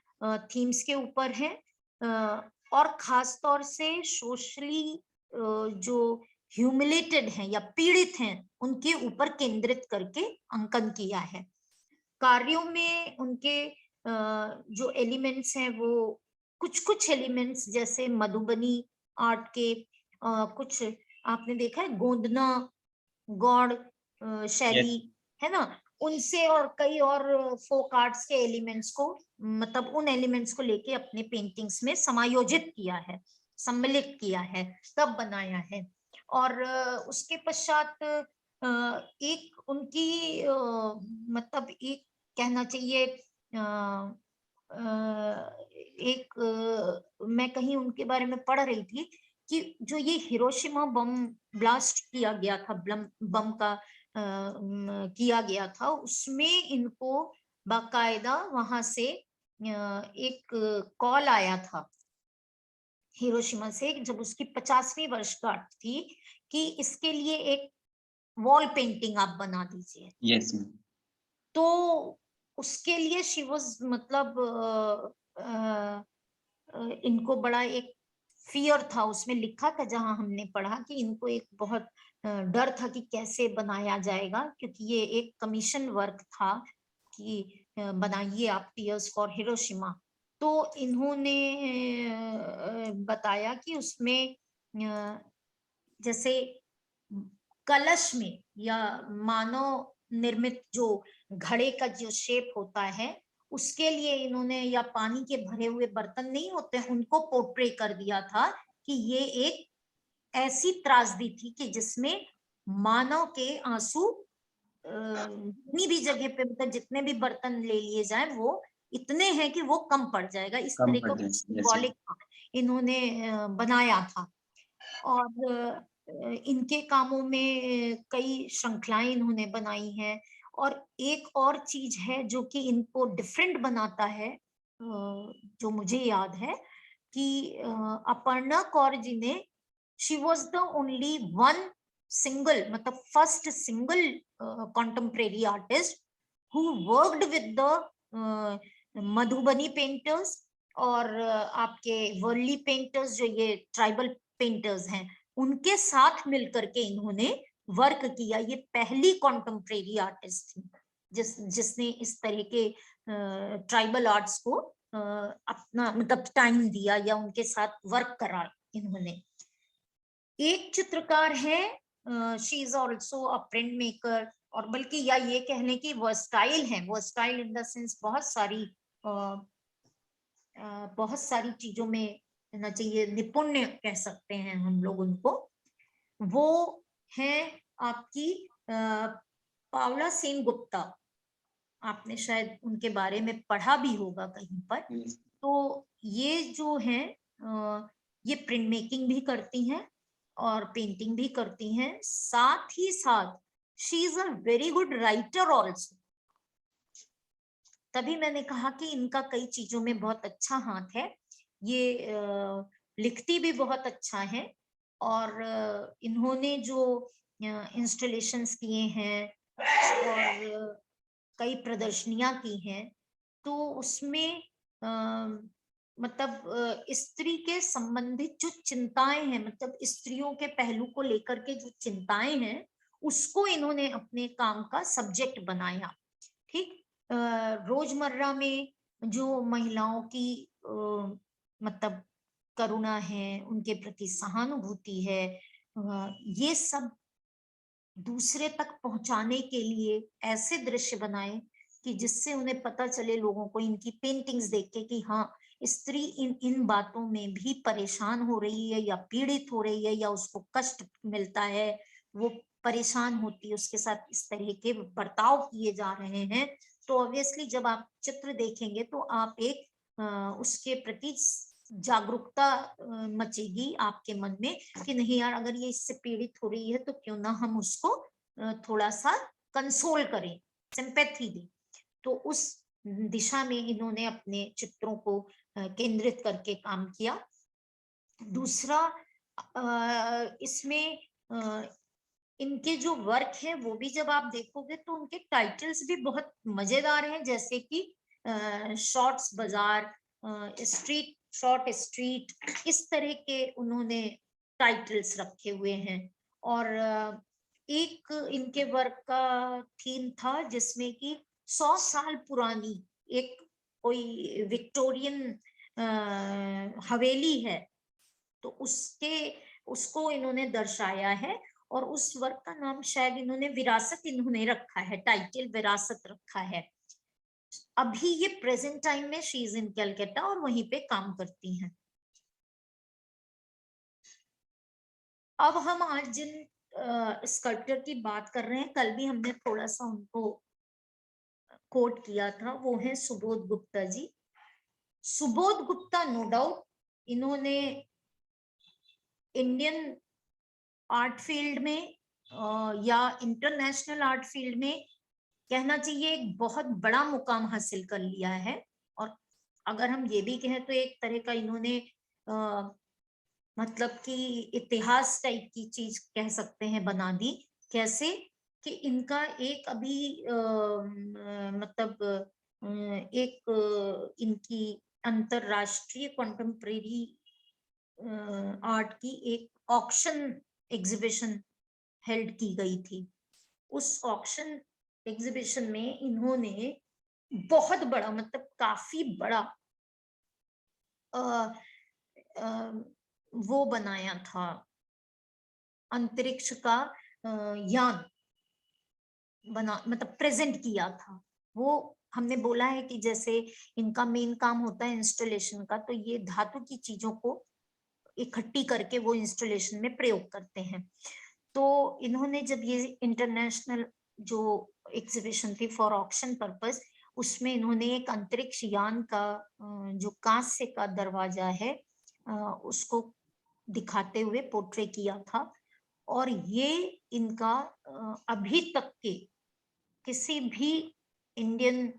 S1: थीम्स के ऊपर है, और खास तौर से सोशली जो ह्यूमिलेटेड हैं या पीड़ित हैं उनके ऊपर केंद्रित करके अंकन किया है। कार्यों में उनके जो एलिमेंट्स हैं वो कुछ एलिमेंट्स जैसे मधुबनी आर्ट के कुछ आपने देखा है, गोंदना गौड़ शैली है ना, उनसे और कई और फोक आर्ट्स के एलिमेंट्स को, मतलब उन एलिमेंट्स को लेके अपने पेंटिंग्स में समायोजित किया है, सम्मिलित किया है, तब बनाया है। और उसके पश्चात एक उनकी मतलब एक कहना चाहिए एक मैं कहीं उनके बारे में पढ़ रही थी कि जो ये हिरोशिमा बम ब्लास्ट किया गया था, बम का किया गया था, उसमें इनको बाकायदा वहां से एक कॉल आया था हिरोशिमा से, जब उसकी 50वीं वर्षगांठ थी, कि इसके लिए एक वॉल पेंटिंग आप बना दीजिए।
S5: यस।
S1: तो उसके लिए शी वाज मतलब इनको बड़ा एक फियर था, उसमें लिखा था, जहां हमने पढ़ा कि इनको एक बहुत डर था कि कैसे बनाया जाएगा, क्योंकि ये एक कमीशन वर्क था कि बनाइए आप टीयर्स फॉर हिरोशिमा। तो इन्होंने बताया कि उसमें जैसे कलश में या मानव निर्मित जो घड़े का जो शेप होता है, उसके लिए इन्होंने, या पानी के भरे हुए बर्तन नहीं होते उनको पोर्ट्रे कर दिया था कि ये एक ऐसी त्रासदी थी कि जिसमें मानव के आंसू जितनी भी जगह पे, मतलब जितने भी बर्तन ले लिए जाए वो इतने हैं कि वो कम पड़ जाएगा, इस
S5: कम
S1: तरह
S5: पड़
S1: का
S5: जाए,
S1: कुछ
S5: yes,
S1: सिंबॉलिक इन्होंने बनाया था। और इनके कामों में कई श्रृंखलाएं इन्होंने बनाई हैं। और एक और चीज है जो कि इनको डिफरेंट बनाता है, जो मुझे याद है कि अपर्णा कौर जी ने, she was the only one single, मतलब first single contemporary artist who worked with the Madhubani painters और आपके वर्ली पेंटर्स, जो ये ट्राइबल पेंटर्स हैं, उनके साथ मिलकर के इन्होंने वर्क किया। ये पहली कंटेम्प्रेरी आर्टिस्ट थी जिसने इस तरह के ट्राइबल आर्ट्स को अपना मतलब टाइम दिया या उनके साथ वर्क करा इन्होंने। एक चित्रकार है, she is also a print maker, और बल्कि या ये कहने की वर्सटाइल है, वर्सटाइल इन द सेंस बहुत सारी चीजों में ना चाहिए, निपुण्य कह सकते हैं हम लोग उनको। वो है आपकी पावला सेन गुप्ता, आपने शायद उनके बारे में पढ़ा भी होगा कहीं पर। तो ये जो है ये प्रिंट मेकिंग भी करती हैं और पेंटिंग भी करती हैं, साथ ही साथ she is a very good writer also. तभी मैंने कहा कि इनका कई चीजों में बहुत अच्छा हाथ है, ये लिखती भी बहुत अच्छा है। और इन्होंने जो इंस्टॉलेशंस किए हैं और कई प्रदर्शनियां की हैं, तो उसमें मतलब स्त्री के संबंधित जो चिंताएं हैं, मतलब स्त्रियों के पहलू को लेकर के जो चिंताएं हैं, उसको इन्होंने अपने काम का सब्जेक्ट बनाया। ठीक, रोजमर्रा में जो महिलाओं की मतलब करुणा है, उनके प्रति सहानुभूति है, ये सब दूसरे तक पहुंचाने के लिए ऐसे दृश्य बनाए कि जिससे उन्हें पता चले, लोगों को इनकी पेंटिंग्स देख के, कि हाँ, स्त्री इन बातों में भी परेशान हो रही है या पीड़ित हो रही है या उसको कष्ट मिलता है, वो परेशान होती है, उसके साथ इस तरह के बर्ताव किए जा रहे हैं। तो ऑब्वियसली जब आप चित्र देखेंगे तो आप एक उसके प्रति जागरूकता मचेगी आपके मन में कि नहीं यार, अगर ये इससे पीड़ित हो रही है तो क्यों ना हम उसको थोड़ा सा कंसोल करें, सिंपैथी दें। तो उस दिशा में इन्होंने अपने चित्रों को केंद्रित करके काम किया। दूसरा, इसमें इनके जो वर्क है वो भी जब आप देखोगे तो उनके टाइटल्स भी बहुत मजेदार हैं, जैसे कि शॉर्ट्स बाजार, स्ट्रीट शॉर्ट स्ट्रीट, इस तरह के उन्होंने टाइटल्स रखे हुए हैं। और एक इनके वर्क का थीम था जिसमें कि 100 साल पुरानी एक कोई विक्टोरियन हवेली है, तो उसको इन्होंने दर्शाया है। और उस वर्क का नाम शायद इन्होंने विरासत इन्होंने रखा है, टाइटल विरासत रखा है। अभी ये प्रेजेंट टाइम में शी इज इन कलकत्ता और वहीं पे काम करती हैं। अब हम आज जिन स्कल्पचर की बात कर रहे हैं, कल भी हमने थोड़ा सा उनको कोट किया था, वो है सुबोध गुप्ता जी। सुबोध गुप्ता नो डाउट इन्होंने इंडियन आर्ट फील्ड में या इंटरनेशनल आर्ट फील्ड में कहना चाहिए एक बहुत बड़ा मुकाम हासिल कर लिया है। और अगर हम ये भी कहें तो एक तरह का इन्होंने मतलब कि इतिहास टाइप की चीज कह सकते हैं बना दी। कैसे कि इनका एक अभी मतलब एक इनकी अंतरराष्ट्रीय कंटेम्प्रेरी आर्ट की एक ऑक्शन एग्जीबिशन हेल्ड की गई थी। उस ऑक्शन एग्जीबिशन में इन्होंने बहुत बड़ा, मतलब काफी बड़ा वो बनाया था, अंतरिक्ष का यान बना, मतलब प्रेजेंट किया था। वो हमने बोला है कि जैसे इनका मेन काम होता है इंस्टॉलेशन का, तो ये धातु की चीजों को इकट्ठी करके वो इंस्टॉलेशन में प्रयोग करते हैं। तो इन्होंने जब ये इंटरनेशनल जो एग्जीबिशन थी फॉर ऑक्शन पर्पस, उसमें इन्होंने एक अंतरिक्ष यान का जो कांस्य का दरवाजा है उसको दिखाते हुए पोर्ट्रे किया था। और ये इनका अभी तक के किसी भी इंडियन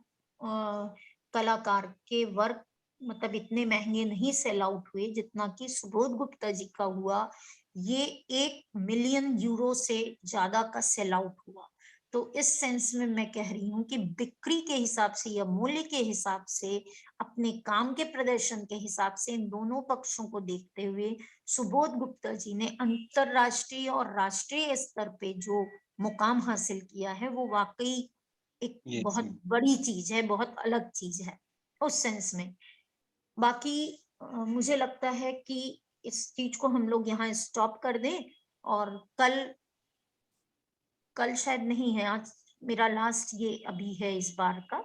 S1: कलाकार के वर्क मतलब इतने महंगे नहीं सेल आउट हुए जितना कि सुबोध गुप्ता जी का हुआ। ये 1 मिलियन यूरो से ज्यादा का सेल आउट हुआ। तो इस सेंस में मैं कह रही हूँ कि बिक्री के हिसाब से या मूल्य के हिसाब से, अपने काम के प्रदर्शन के हिसाब से, इन दोनों पक्षों को देखते हुए सुबोध गुप्ता जी ने अंतरराष्ट्रीय और राष्ट्रीय स्तर पे जो मुकाम हासिल किया है वो वाकई एक बहुत बड़ी चीज है, बहुत अलग चीज है उस सेंस में। बाकी मुझे लगता है कि इस चीज को हम लोग यहाँ स्टॉप कर दें और कल शायद नहीं है, आज मेरा लास्ट ये अभी है इस बार का,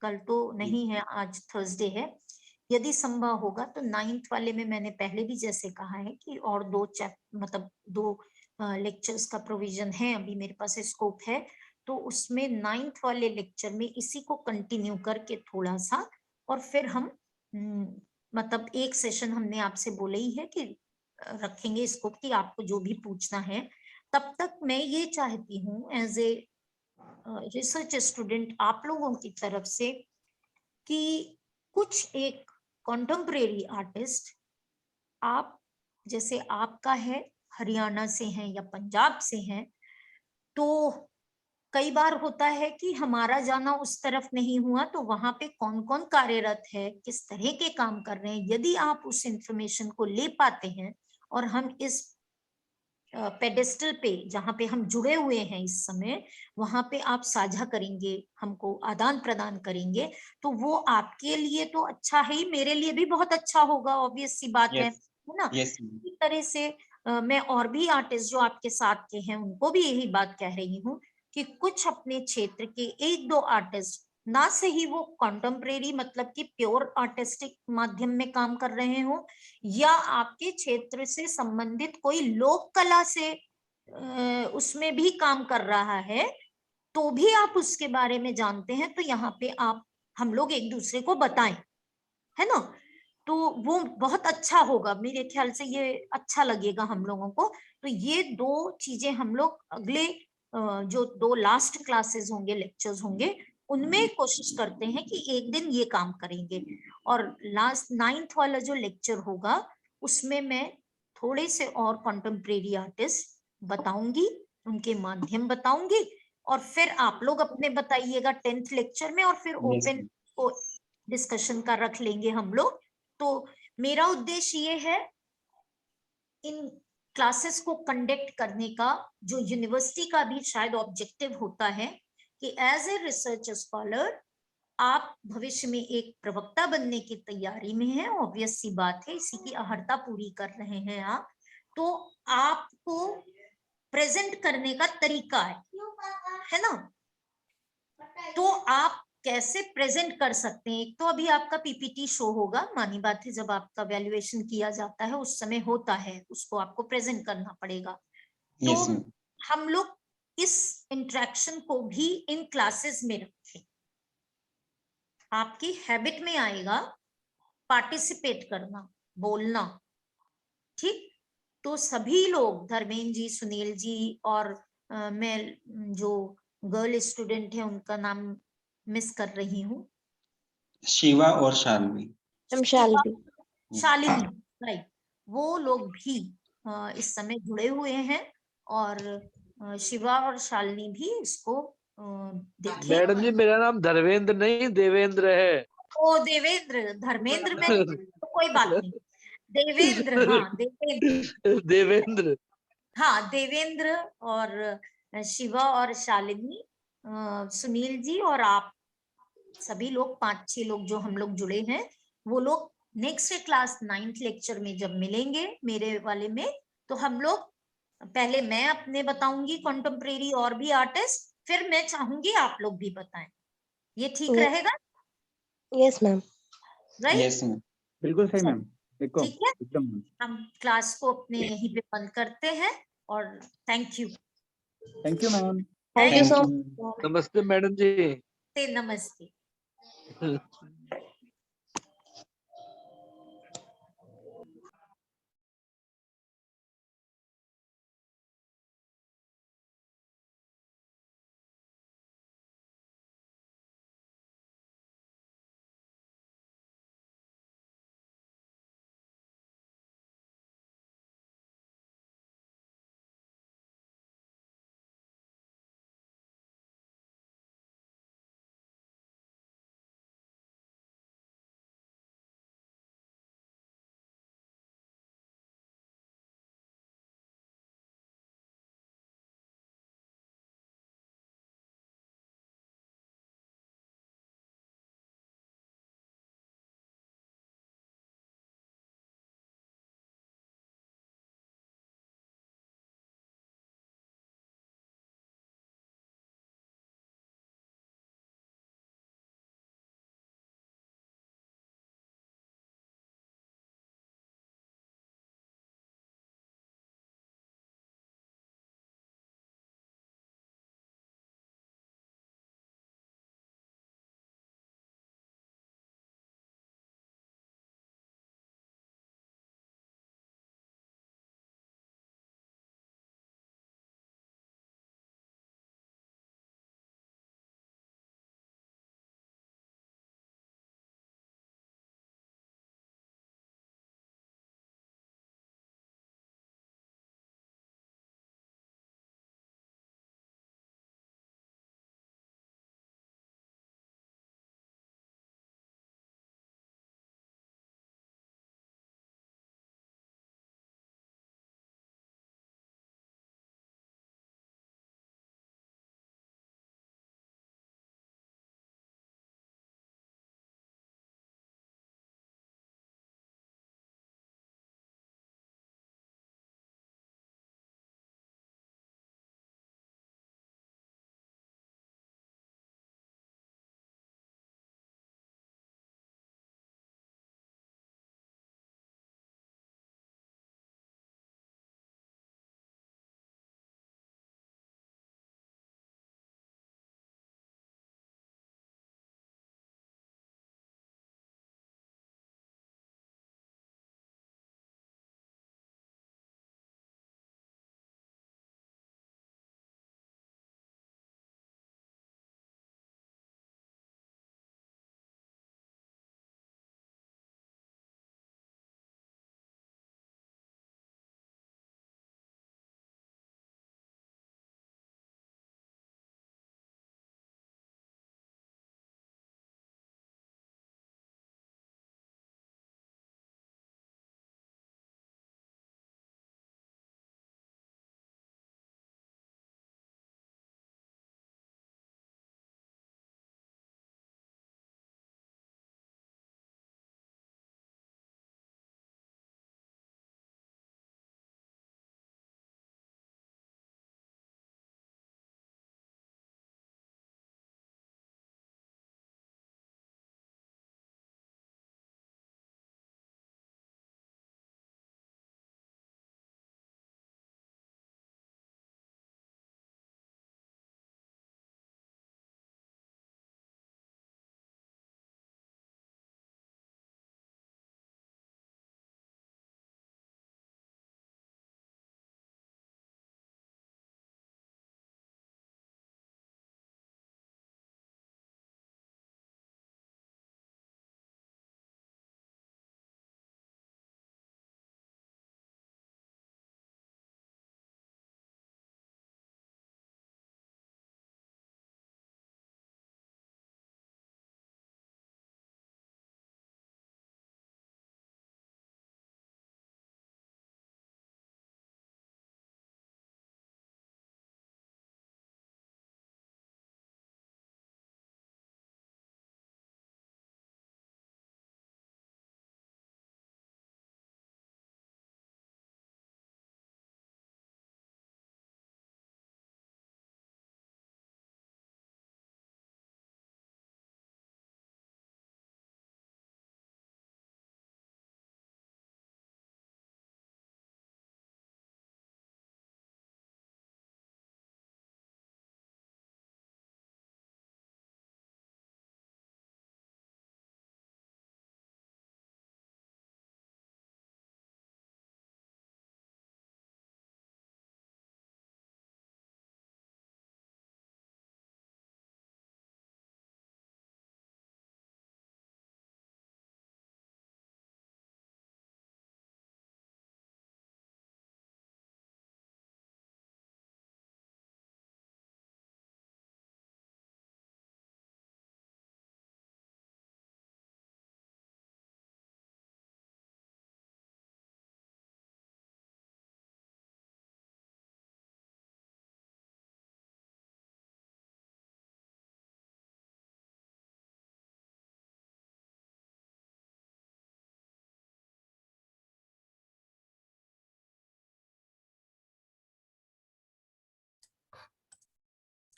S1: कल तो नहीं है, आज थर्सडे है। यदि संभव होगा तो 9th वाले में मैंने पहले भी जैसे कहा है कि और 2 लेक्चर्स का प्रोविजन है, अभी मेरे पास स्कोप है, तो उसमें 9th वाले लेक्चर में इसी को कंटिन्यू करके थोड़ा सा, और फिर हम मतलब एक सेशन हमने आपसे बोला ही है कि रखेंगे स्कोप की आपको जो भी पूछना है। तब तक मैं ये चाहती हूँ एज ए रिसर्च स्टूडेंट आप लोगों की तरफ से कि कुछ एक कॉन्टेम्परेरी आर्टिस्ट, आप जैसे आपका है हरियाणा से हैं या पंजाब से हैं, तो कई बार होता है कि हमारा जाना उस तरफ नहीं हुआ, तो वहां पे कौन कौन कार्यरत है, किस तरह के काम कर रहे हैं, यदि आप उस इंफॉर्मेशन को ले पाते हैं और हम इस पेडेस्टल पे जहां पे हम जुड़े हुए हैं इस समय, वहां पे आप साझा करेंगे, हमको आदान प्रदान करेंगे, तो वो आपके लिए तो अच्छा है ही, मेरे लिए भी बहुत अच्छा होगा, ऑब्वियस सी बात है ना। इसी तरह से मैं और भी आर्टिस्ट जो आपके साथ के हैं उनको भी यही बात कह रही हूँ कि कुछ अपने क्षेत्र के 1-2 आर्टिस्ट, ना सही वो कॉन्टेम्परेरी मतलब कि प्योर आर्टिस्टिक माध्यम में काम कर रहे हो, या आपके क्षेत्र से संबंधित कोई लोक कला से उसमें भी काम कर रहा है, तो भी आप उसके बारे में जानते हैं, तो यहाँ पे आप हम लोग एक दूसरे को बताएं, है ना, तो वो बहुत अच्छा होगा, मेरे ख्याल से ये अच्छा लगेगा हम लोगों को। तो ये 2 चीजें हम लोग अगले जो 2 लास्ट क्लासेस होंगे, लेक्चर्स होंगे, उनमें कोशिश करते हैं कि एक दिन ये काम करेंगे। और लास्ट 9th वाला जो लेक्चर होगा उसमें मैं थोड़े से और कॉन्टेम्परेरी आर्टिस्ट बताऊंगी, उनके माध्यम बताऊंगी, और फिर आप लोग अपने बताइएगा 10th लेक्चर में, और फिर ओपन को डिस्कशन का रख लेंगे हम लोग। तो मेरा उद्देश्य ये है इन क्लासेस को कंडक्ट करने का, जो यूनिवर्सिटी का भी शायद ऑब्जेक्टिव होता है कि एज ए रिसर्च स्कॉलर आप भविष्य में एक प्रवक्ता बनने की तैयारी में हैं, ऑब्वियस सी बात है, इसी की अहर्ता पूरी कर रहे हैं आप, तो आपको प्रेजेंट करने का तरीका है ना, तो आप कैसे प्रेजेंट कर सकते हैं। एक तो अभी आपका पीपीटी शो होगा, मानी बात है, जब आपका वैल्यूएशन किया जाता है उस समय होता है, उसको आपको प्रेजेंट करना पड़ेगा। तो हम लोग इस इंटरेक्शन को भी इन क्लासेस में रखें, आपकी हैबिट में आएगा पार्टिसिपेट करना, बोलना, ठीक। तो सभी लोग, धर्मेंद्र जी, सुनील जी, और मैं जो गर्ल स्टूडेंट है उनका नाम मिस कर रही हूँ,
S5: शिवा और शालिनी,
S1: शालिनी, राइट, वो लोग भी इस समय जुड़े हुए हैं, और शिवा और शालिनी भी इसको देखें।
S3: मैडम जी मेरा नाम धर्मेंद्र नहीं देवेंद्र है।
S1: ओ देवेंद्र, धर्मेंद्र में तो कोई बात नहीं, देवेंद्र, हाँ देवेंद्र,
S3: देवेंद्र,
S1: हाँ देवेंद्र, और शिवा और शालिनी, सुनील जी और आप सभी लोग 5-6 लोग जो हम लोग जुड़े हैं, वो लोग नेक्स्ट क्लास 9th लेक्चर में जब मिलेंगे मेरे वाले में, तो हम लोग पहले मैं अपने बताऊंगी कॉन्टेम्परेरी और भी आर्टिस्ट, फिर मैं चाहूंगी आप लोग भी बताएं, ये ठीक रहेगा?
S6: यस मैम,
S1: राइट,
S2: बिल्कुल सही मैम,
S1: ठीक है,
S2: एकदम।
S1: हम क्लास को अपने यहीं पे बंद करते हैं, और thank you
S2: ma'am,
S6: thank you so much.
S3: नमस्ते मैडम जी।
S1: नमस्ते।
S3: है